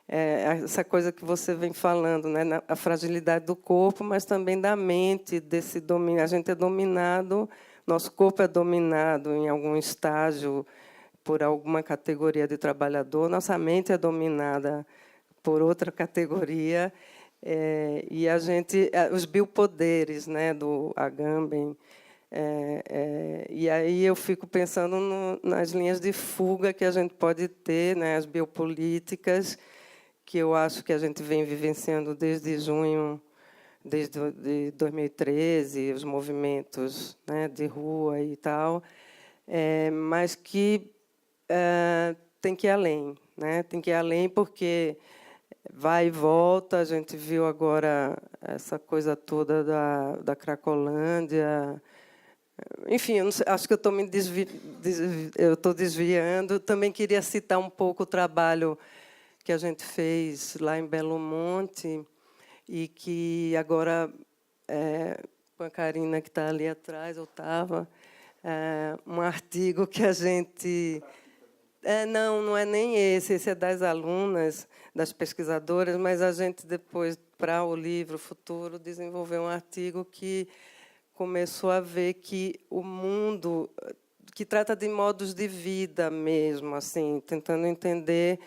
[SPEAKER 7] essa coisa que você vem falando, né? A fragilidade do corpo, mas também da mente, desse domínio. A gente é dominado, nosso corpo é dominado em algum estágio por alguma categoria de trabalhador, nossa mente é dominada por outra categoria, e a gente, os biopoderes, né, do Agamben, e aí eu fico pensando nas linhas de fuga que a gente pode ter, né, as biopolíticas, que eu acho que a gente vem vivenciando desde junho, desde 2013, os movimentos, né, de rua e tal, mas que tem que ir além, né? Tem que ir além porque vai e volta. A gente viu agora essa coisa toda da Cracolândia. Enfim, eu não sei, acho que eu estou desviando. Também queria citar um pouco o trabalho que a gente fez lá em Belo Monte e que agora, com a Karina, que está ali atrás, eu estava, um artigo que a gente... Não é nem esse. Esse é das alunas, das pesquisadoras, mas a gente depois, para o livro Futuro, desenvolveu um artigo que começou a ver que o mundo, que trata de modos de vida mesmo, assim, tentando entender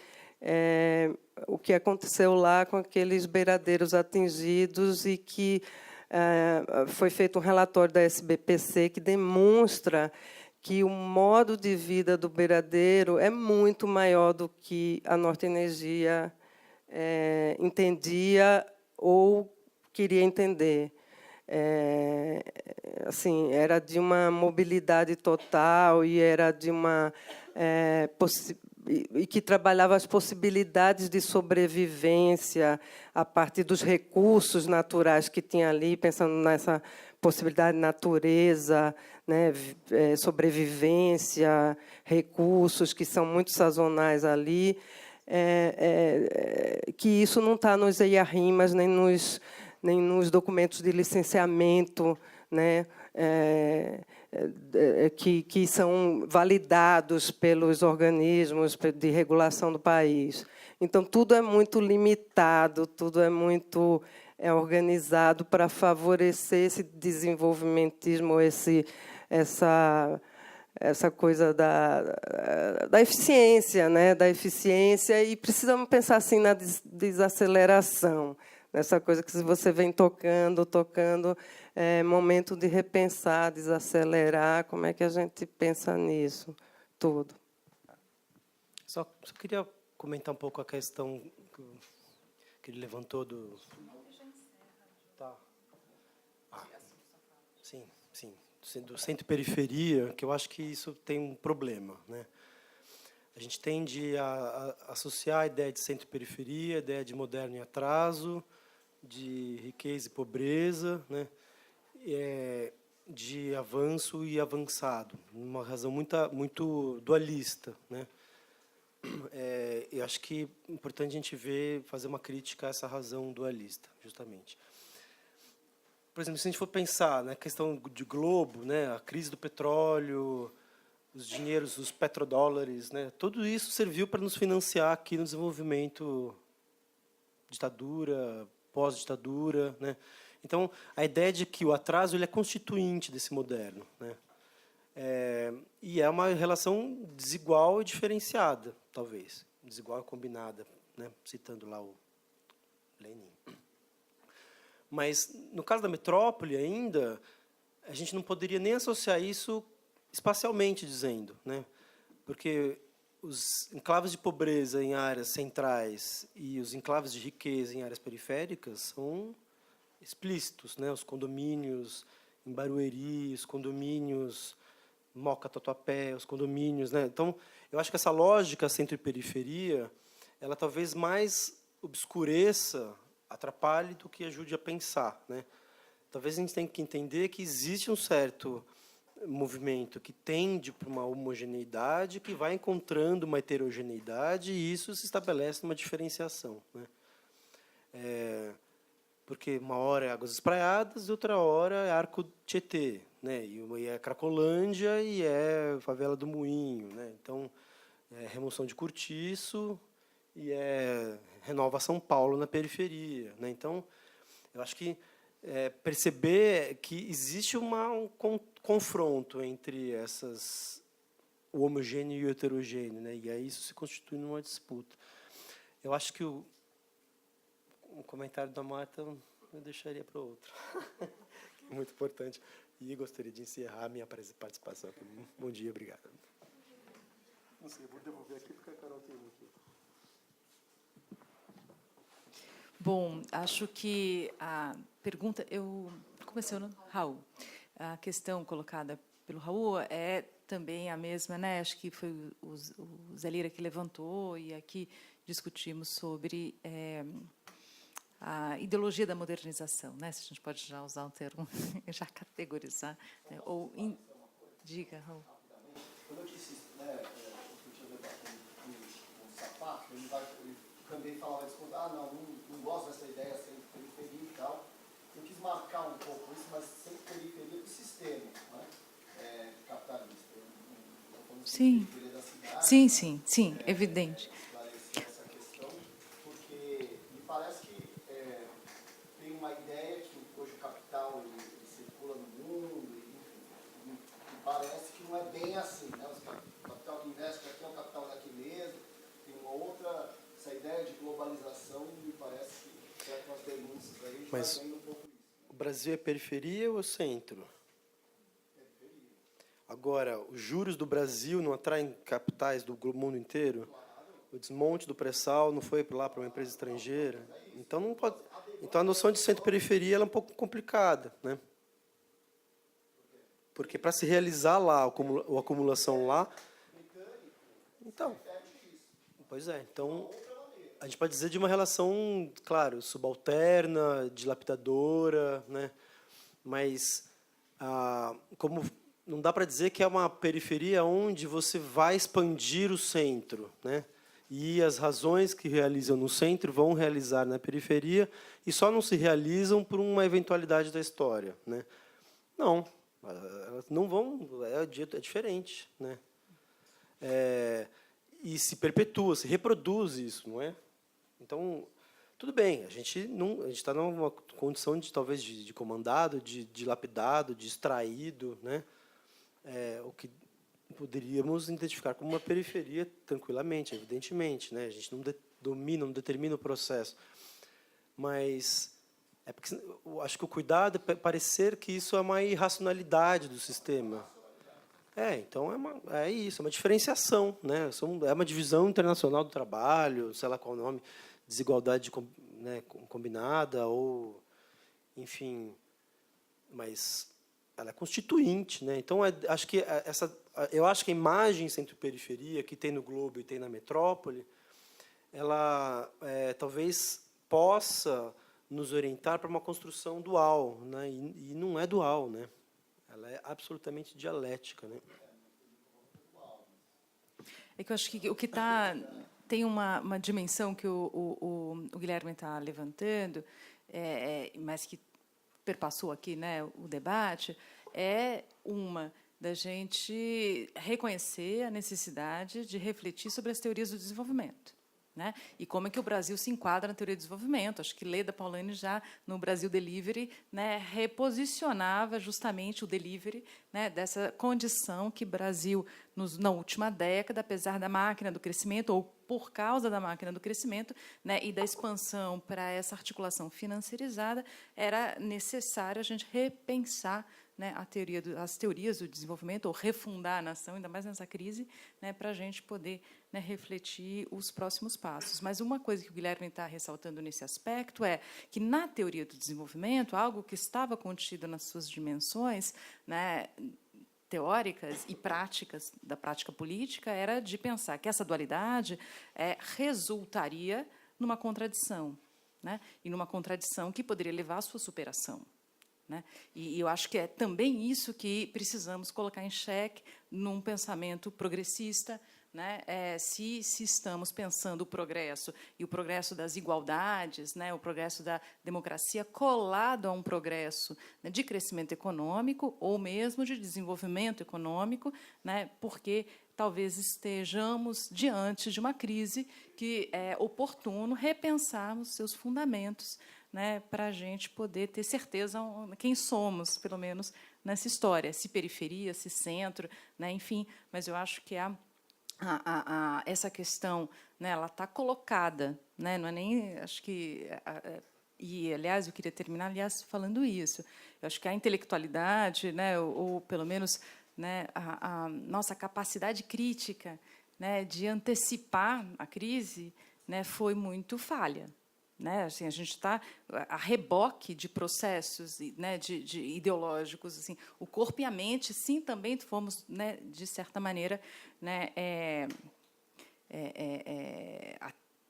[SPEAKER 7] o que aconteceu lá com aqueles beiradeiros atingidos e que foi feito um relatório da SBPC que demonstra que o modo de vida do beiradeiro é muito maior do que a Norte Energia entendia ou queria entender. Assim, era de uma mobilidade total e era de uma e que trabalhava as possibilidades de sobrevivência a partir dos recursos naturais que tinha ali, pensando nessa possibilidade de natureza, né, sobrevivência, recursos que são muito sazonais ali, que isso não está nos EIA-RIMAS, nem nos documentos de licenciamento, né, que são validados pelos organismos de regulação do país. Então, tudo é muito limitado, tudo é muito organizado para favorecer esse desenvolvimentismo, essa coisa da eficiência, né? Da eficiência, e precisamos pensar assim na desaceleração, nessa coisa que você vem tocando, momento de repensar, desacelerar, como é que a gente pensa nisso tudo?
[SPEAKER 3] Só queria comentar um pouco a questão que ele levantou do... Tá. Sim. Do centro-periferia, que eu acho que isso tem um problema, né? A gente tende a associar a ideia de centro-periferia, a ideia de moderno e atraso, de riqueza e pobreza, né? De avanço e avançado, uma razão muito dualista, né? Eu acho que é importante a gente fazer uma crítica a essa razão dualista, justamente. Por exemplo, se a gente for pensar na questão de globo, né, a crise do petróleo, os dinheiros, os petrodólares, né, tudo isso serviu para nos financiar aqui no desenvolvimento, ditadura, pós-ditadura, né? Então, a ideia de que o atraso ele é constituinte desse moderno, né? E é uma relação desigual e diferenciada, talvez. Desigual e combinada, né? Citando lá o Lenin. Mas, no caso da metrópole, ainda, a gente não poderia nem associar isso espacialmente, dizendo, né? Porque os enclaves de pobreza em áreas centrais e os enclaves de riqueza em áreas periféricas são explícitos, né? Os condomínios em Barueri, os condomínios Moca Tatuapé, os condomínios, né? Então, eu acho que essa lógica centro e periferia, ela talvez mais obscureça, atrapalhe do que ajude a pensar, né? Talvez a gente tenha que entender que existe um certo movimento que tende para uma homogeneidade, que vai encontrando uma heterogeneidade, e isso se estabelece numa diferenciação, né? Porque uma hora é Águas Espraiadas e outra hora é Arco Tietê, né? E é Cracolândia e é Favela do Moinho, né? Então, é remoção de cortiço e é renova São Paulo na periferia, né? Então, eu acho que perceber que existe um confronto entre o homogêneo e o heterogêneo, né? E aí isso se constitui numa disputa. Eu acho que o comentário da Marta eu deixaria para outro. Muito importante. E gostaria de encerrar a minha participação aqui. Bom dia, obrigado. Não sei, eu vou devolver aqui porque a Carol tem um aqui.
[SPEAKER 2] Bom, acho que a pergunta... Comecei, né? Raul. A questão colocada pelo Raul é também a mesma, né? Acho que foi o Zé Lira que levantou, e aqui discutimos sobre a ideologia da modernização, né? Se a gente pode já usar um termo, já categorizar, né? Diga, Raul.
[SPEAKER 6] Quando eu disse, né, eu tinha debatido com o Sapato, ele também falava isso, não gosto dessa ideia sem periferia e tal. Eu quis marcar um pouco isso, mas sem periferia do sistema, né, capitalista.
[SPEAKER 2] Sim.
[SPEAKER 6] Periferia da cidade,
[SPEAKER 2] Sim, sim, sim, evidente.
[SPEAKER 6] Essa questão, porque me parece que tem uma ideia que hoje o capital ele circula no mundo, e me parece que não é bem assim, né? O capital que investe aqui é o capital daqui mesmo, tem uma outra, essa ideia de globalização, me parece que certas denúncias aí, a gente está vendo um pouco isso.
[SPEAKER 3] O Brasil é periferia ou centro? Agora, os juros do Brasil não atraem capitais do mundo inteiro? O desmonte do pré-sal não foi lá para uma empresa estrangeira? Então, não pode. Então, a noção de centro-periferia ela é um pouco complicada, né? Porque para se realizar lá, a acumulação lá... Então, pois é. Então, a gente pode dizer de uma relação, claro, subalterna, dilapidadora, né? Mas, como não dá para dizer que é uma periferia onde você vai expandir o centro, né? E as razões que realizam no centro vão realizar na periferia e só não se realizam por uma eventualidade da história, né? Não, elas não vão, é diferente, né? E se perpetua, se reproduz isso, não é? Então, tudo bem, a gente está numa condição de talvez de comandado, de dilapidado, de extraído, né? O que poderíamos identificar como uma periferia tranquilamente, evidentemente, né? A gente não domina, não determina o processo, mas é porque eu acho que o cuidado é parecer que isso é uma irracionalidade do sistema. Então é isso, é uma diferenciação, né? É uma divisão internacional do trabalho, sei lá qual o nome, desigualdade né, combinada ou, enfim, mas ela é constituinte, né? Então eu acho que a imagem centro-periferia que tem no globo e tem na metrópole, ela talvez possa nos orientar para uma construção dual, né? E não é dual, né? Ela é absolutamente dialética, né?
[SPEAKER 2] É que eu acho que o que tem uma dimensão que o Guilherme está levantando, mas que perpassou aqui, né, o debate, é uma da gente reconhecer a necessidade de refletir sobre as teorias do desenvolvimento, né? E como é que o Brasil se enquadra na teoria do desenvolvimento. Acho que Leda Paulani já, no Brasil Delivery, né, reposicionava justamente o delivery, né, dessa condição que o Brasil, na última década, apesar da máquina do crescimento, ou por causa da máquina do crescimento, né, e da expansão para essa articulação financiarizada, era necessário a gente repensar, né, as teorias do desenvolvimento, ou refundar a nação, ainda mais nessa crise, né, para a gente poder, né, refletir os próximos passos. Mas uma coisa que o Guilherme está ressaltando nesse aspecto é que, na teoria do desenvolvimento, algo que estava contido nas suas dimensões, né, teóricas e práticas da prática política, era de pensar que essa dualidade resultaria numa contradição, né, e numa contradição que poderia levar à sua superação, né? E eu acho que é também isso que precisamos colocar em xeque num pensamento progressista, né? Se estamos pensando o progresso e o progresso das igualdades, né? O progresso da democracia colado a um progresso, né, de crescimento econômico ou mesmo de desenvolvimento econômico, né? Porque talvez estejamos diante de uma crise que é oportuno repensarmos seus fundamentos, né, para a gente poder ter certeza quem somos, pelo menos, nessa história, se periferia, se centro, né, enfim. Mas eu acho que essa questão, né, ela está colocada, né, não é nem, acho que, e, aliás, eu queria terminar, falando isso. Eu acho que a intelectualidade, né, ou pelo menos, né, a nossa capacidade crítica, né, de antecipar a crise, né, foi muito falha. Né, assim, a gente está a reboque de processos, né, de ideológicos. Assim, o corpo e a mente, sim, também fomos, né, de certa maneira, né,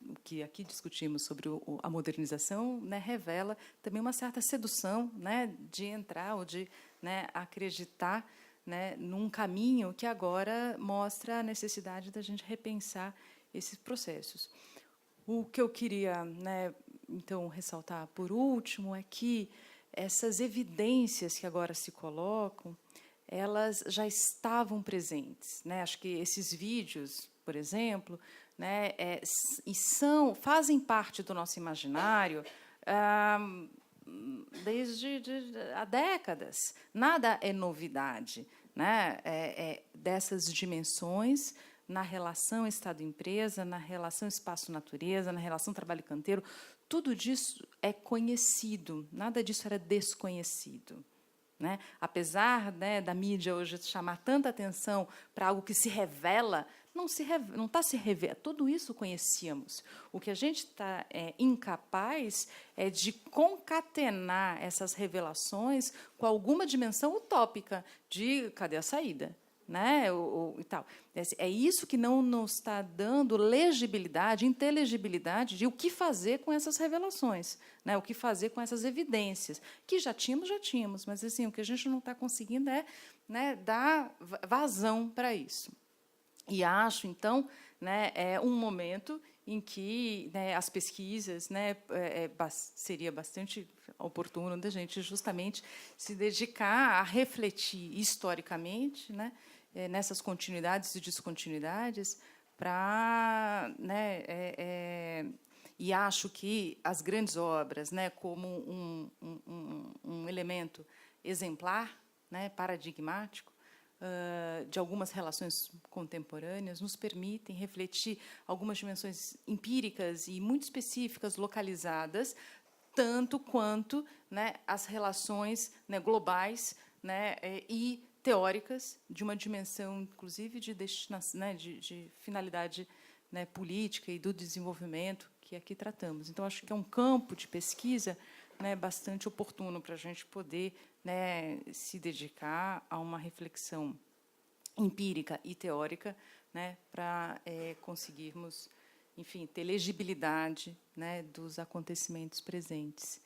[SPEAKER 2] o que aqui discutimos sobre a modernização, né, revela também uma certa sedução, né, de entrar ou de, né, acreditar, né, num caminho que agora mostra a necessidade da gente repensar esses processos. O que eu queria, né, então, ressaltar, por último, é que essas evidências que agora se colocam, elas já estavam presentes, né? Acho que esses vídeos, por exemplo, né, fazem parte do nosso imaginário desde há décadas. Nada é novidade, né, dessas dimensões na relação Estado-empresa, na relação espaço-natureza, na relação trabalho-canteiro. Tudo disso é conhecido, nada disso era desconhecido. Né? Apesar, né, da mídia hoje chamar tanta atenção para algo que se revela, não está se revelando. Tudo isso conhecíamos. O que a gente está incapaz é de concatenar essas revelações com alguma dimensão utópica de cadê a saída? Né, e tal. É isso que não nos está dando legibilidade, inteligibilidade de o que fazer com essas revelações, né, o que fazer com essas evidências, que já tínhamos, mas assim, o que a gente não está conseguindo é, né, dar vazão para isso. E acho, então, né, é um momento em que, né, as pesquisas, né, seria bastante oportuno da gente justamente se dedicar a refletir historicamente, né, nessas continuidades e descontinuidades, para, né, e acho que as grandes obras, né, como um elemento exemplar, né, paradigmático, de algumas relações contemporâneas, nos permitem refletir algumas dimensões empíricas e muito específicas, localizadas, tanto quanto, né, as relações, né, globais, né, e teóricas de uma dimensão, inclusive, de destinação, né, de finalidade, né, política e do desenvolvimento que aqui tratamos. Então, acho que é um campo de pesquisa, né, bastante oportuno para a gente poder, né, se dedicar a uma reflexão empírica e teórica, né, para conseguirmos, enfim, ter legibilidade, né, dos acontecimentos presentes.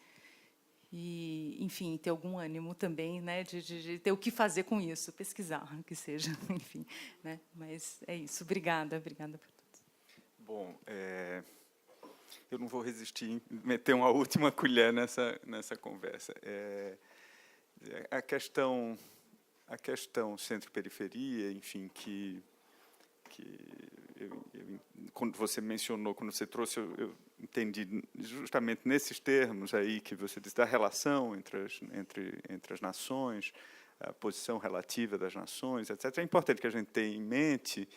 [SPEAKER 2] E, enfim, ter algum ânimo também, né, de ter o que fazer com isso, pesquisar, que seja, enfim, né, mas é isso. Obrigada por tudo.
[SPEAKER 1] Bom, eu não vou resistir em meter uma última colher nessa conversa. A questão centro-periferia, enfim, que quando você mencionou, quando você trouxe, eu entendi justamente nesses termos aí que você disse, da relação entre as nações, a posição relativa das nações, etc. É importante que a gente tenha em mente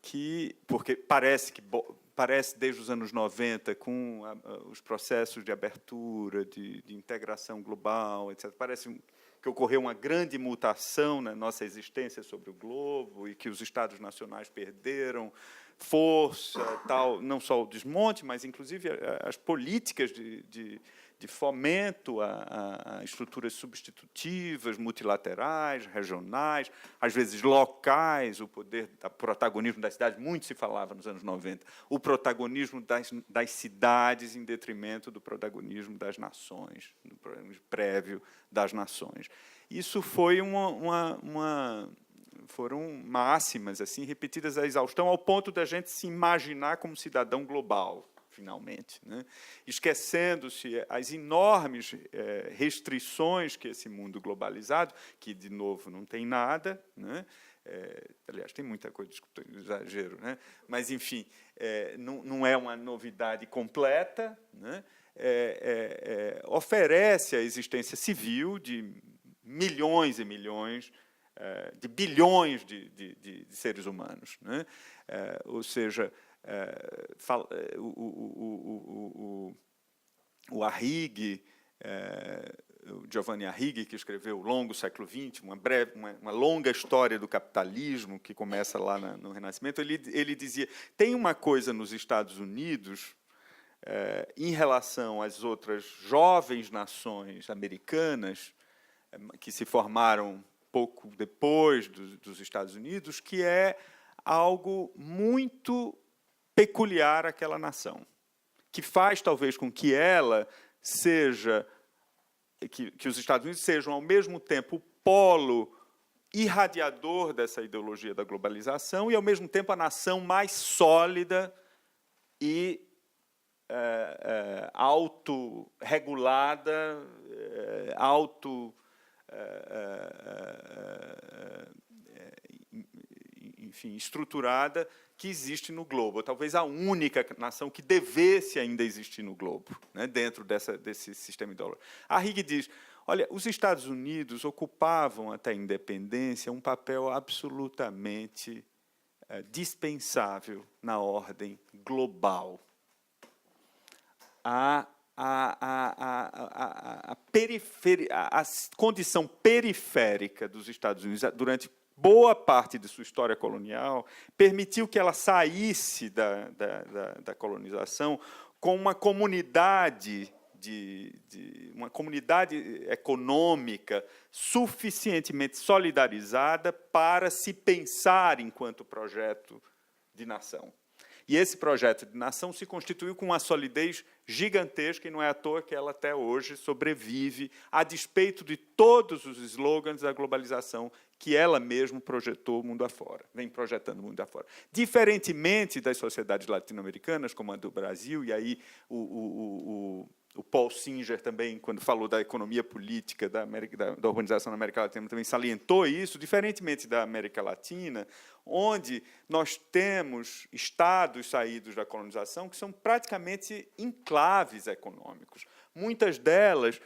[SPEAKER 1] que, porque parece desde os anos 90, com os processos de abertura, de integração global, etc., parece que ocorreu uma grande mutação na nossa existência sobre o globo e que os Estados nacionais perderam força, tal, não só o desmonte, mas, inclusive, as políticas de fomento a estruturas substitutivas, multilaterais, regionais, às vezes locais, o protagonismo das cidades, muito se falava nos anos 90, o protagonismo das cidades em detrimento do protagonismo das nações, do prévio das nações. Isso foi foram máximas assim repetidas à exaustão, ao ponto da gente se imaginar como cidadão global, finalmente, né? Esquecendo-se as enormes restrições que esse mundo globalizado, que, de novo, não tem nada, né? Aliás, tem muita coisa, desculpa, exagero, né? Mas, enfim, não é uma novidade completa, né? Oferece a existência civil de milhões e milhões, de bilhões de seres humanos, né? Ou seja, o Arrighi, o Giovanni Arrighi, que escreveu O Longo Século XX, uma longa história do capitalismo, que começa lá no Renascimento, ele dizia, tem uma coisa nos Estados Unidos, em relação às outras jovens nações americanas, que se formaram pouco depois dos Estados Unidos, que é algo muito peculiar àquela nação, que faz, talvez, com que ela seja, que os Estados Unidos sejam, ao mesmo tempo, o polo irradiador dessa ideologia da globalização e, ao mesmo tempo, a nação mais sólida e autorregulada, enfim, estruturada que existe no globo, ou talvez a única nação que devesse ainda existir no globo, né, dentro desse sistema ideológico. Arrighi diz, olha, os Estados Unidos ocupavam até a independência um papel absolutamente dispensável na ordem global. A condição periférica dos Estados Unidos, durante boa parte de sua história colonial, permitiu que ela saísse da colonização com uma comunidade uma comunidade econômica suficientemente solidarizada para se pensar enquanto projeto de nação. E esse projeto de nação se constituiu com uma solidez gigantesca, e não é à toa que ela até hoje sobrevive, a despeito de todos os slogans da globalização que ela mesma projetou mundo afora, vem projetando mundo afora. Diferentemente das sociedades latino-americanas, como a do Brasil, e aí o Paul Singer também, quando falou da economia política da urbanização na América Latina, também salientou isso, diferentemente da América Latina, onde nós temos estados saídos da colonização que são praticamente enclaves econômicos. Muitas delas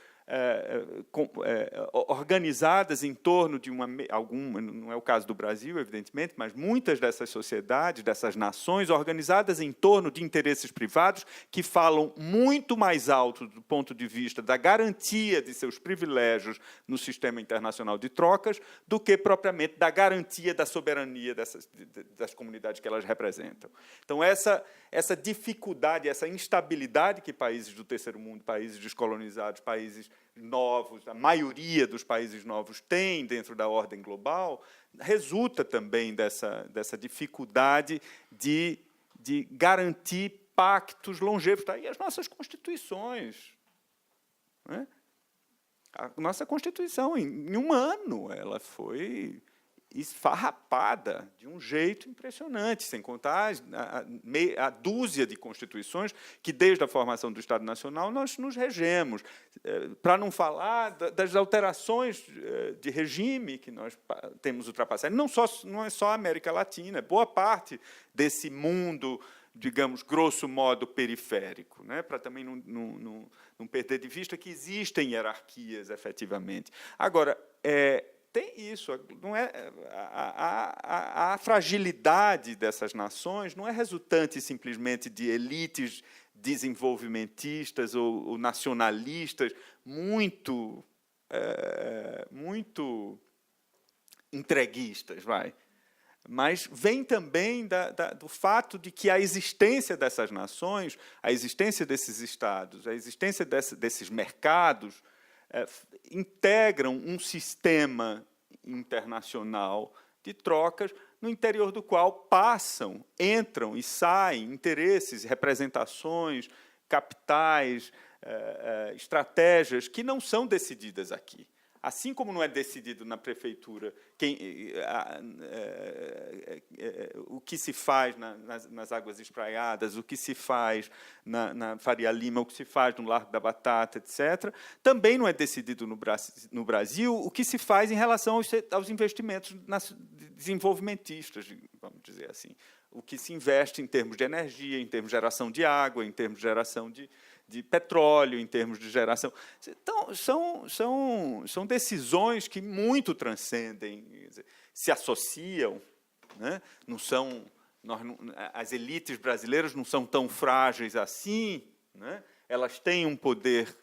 [SPEAKER 1] organizadas em torno de alguma, não é o caso do Brasil, evidentemente, mas muitas dessas sociedades, dessas nações, organizadas em torno de interesses privados que falam muito mais alto do ponto de vista da garantia de seus privilégios no sistema internacional de trocas do que propriamente da garantia da soberania das comunidades que elas representam. Então, essa dificuldade, essa instabilidade que países do terceiro mundo, países descolonizados, países novos, a maioria dos países novos tem dentro da ordem global, resulta também dessa dificuldade de garantir pactos longevos. Está aí as nossas constituições. Né? A nossa Constituição, em um ano, ela foi esfarrapada de um jeito impressionante, sem contar a dúzia de constituições que, desde a formação do Estado Nacional, nós nos regemos. Para não falar das alterações de regime que nós temos ultrapassado. Não é só a América Latina, boa parte desse mundo, digamos, grosso modo, periférico, né? Para também não perder de vista que existem hierarquias, efetivamente. Agora, tem isso, não é, a fragilidade dessas nações não é resultante simplesmente de elites desenvolvimentistas ou nacionalistas muito entreguistas, mas vem também do fato de que a existência dessas nações, a existência desses estados, a existência desses mercados, integram um sistema internacional de trocas no interior do qual entram e saem interesses, representações, capitais, estratégias que não são decididas aqui. Assim como não é decidido na prefeitura o que se faz nas águas espraiadas, o que se faz na Faria Lima, o que se faz no Largo da Batata, etc., também não é decidido no Brasil o que se faz em relação aos investimentos desenvolvimentistas, vamos dizer assim. O que se investe em termos de energia, em termos de geração de água, em termos de geração de petróleo, em termos de geração. Então, são decisões que muito transcendem, se associam, né? As elites brasileiras não são tão frágeis assim, né? Elas têm um poder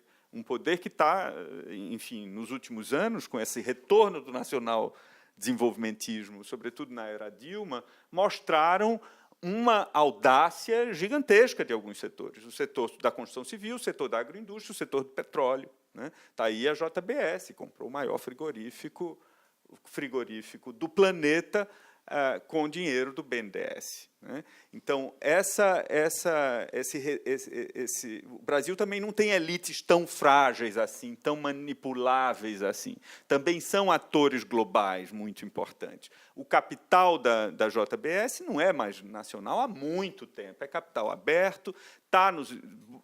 [SPEAKER 1] que está, enfim, nos últimos anos, com esse retorno do nacional desenvolvimentismo, sobretudo na era Dilma, mostraram uma audácia gigantesca de alguns setores. O setor da construção civil, o setor da agroindústria, o setor do petróleo. Né? Está aí a JBS, comprou o maior frigorífico do planeta com dinheiro do BNDES. Né? Então, o Brasil também não tem elites tão frágeis assim, tão manipuláveis assim. Também são atores globais muito importantes. O capital da JBS não é mais nacional há muito tempo, é capital aberto,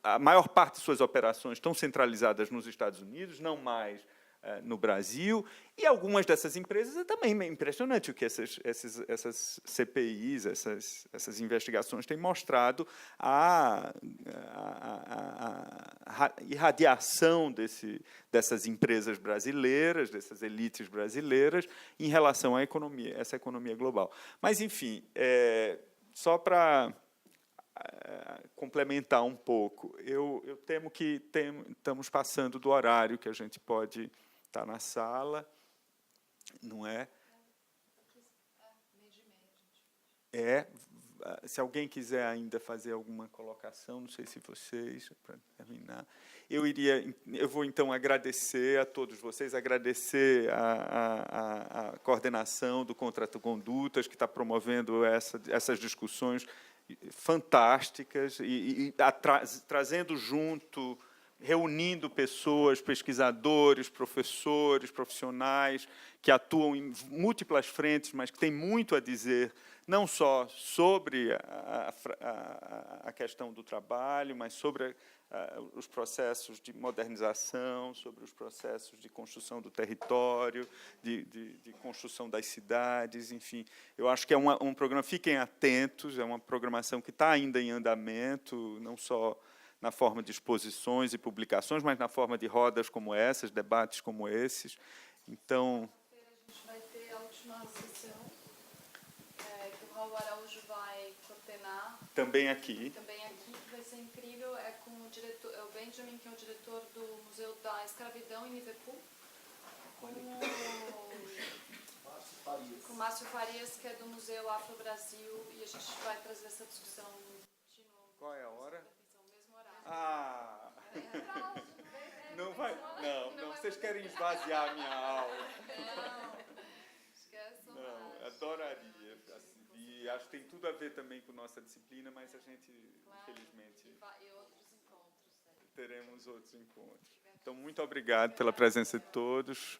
[SPEAKER 1] a maior parte de suas operações estão centralizadas nos Estados Unidos, não mais no Brasil, e algumas dessas empresas é também impressionante o que essas CPIs, essas investigações têm mostrado a irradiação dessas empresas brasileiras, dessas elites brasileiras, em relação à economia, essa economia global. Mas, enfim, só para complementar um pouco, eu temo que estamos passando do horário que a gente pode estar na sala, não é? Se alguém quiser ainda fazer alguma colocação, não sei se vocês, para terminar, eu vou então agradecer a todos vocês, agradecer a coordenação do Contrato Condutas, que está promovendo essas discussões fantásticas e trazendo junto, reunindo pessoas, pesquisadores, professores, profissionais que atuam em múltiplas frentes, mas que têm muito a dizer, não só sobre a questão do trabalho, mas sobre os processos de modernização, sobre os processos de construção do território, de construção das cidades, enfim. Eu acho que é um programa, fiquem atentos, é uma programação que está ainda em andamento, não só na forma de exposições e publicações, mas na forma de rodas como essas, debates como esses. Então,
[SPEAKER 8] a gente vai ter a última sessão, que o Raul Araújo vai coordenar.
[SPEAKER 1] Também aqui,
[SPEAKER 8] que vai ser incrível, é com o diretor, o Benjamin, que é o diretor do Museu da Escravidão em Liverpool, com o Márcio Farias, que é do Museu Afro-Brasil, e a gente vai trazer essa discussão de novo.
[SPEAKER 1] qual é a hora?
[SPEAKER 8] O mesmo horário.
[SPEAKER 1] Ah! Não vai, não, vocês querem esvaziar a minha aula.
[SPEAKER 8] Não, esquece o horário.
[SPEAKER 1] Não, adoraria. E acho que tem tudo a ver também com nossa disciplina, mas a gente, infelizmente,
[SPEAKER 8] E outros encontros.
[SPEAKER 1] teremos outros encontros. Então, muito obrigado pela presença de todos.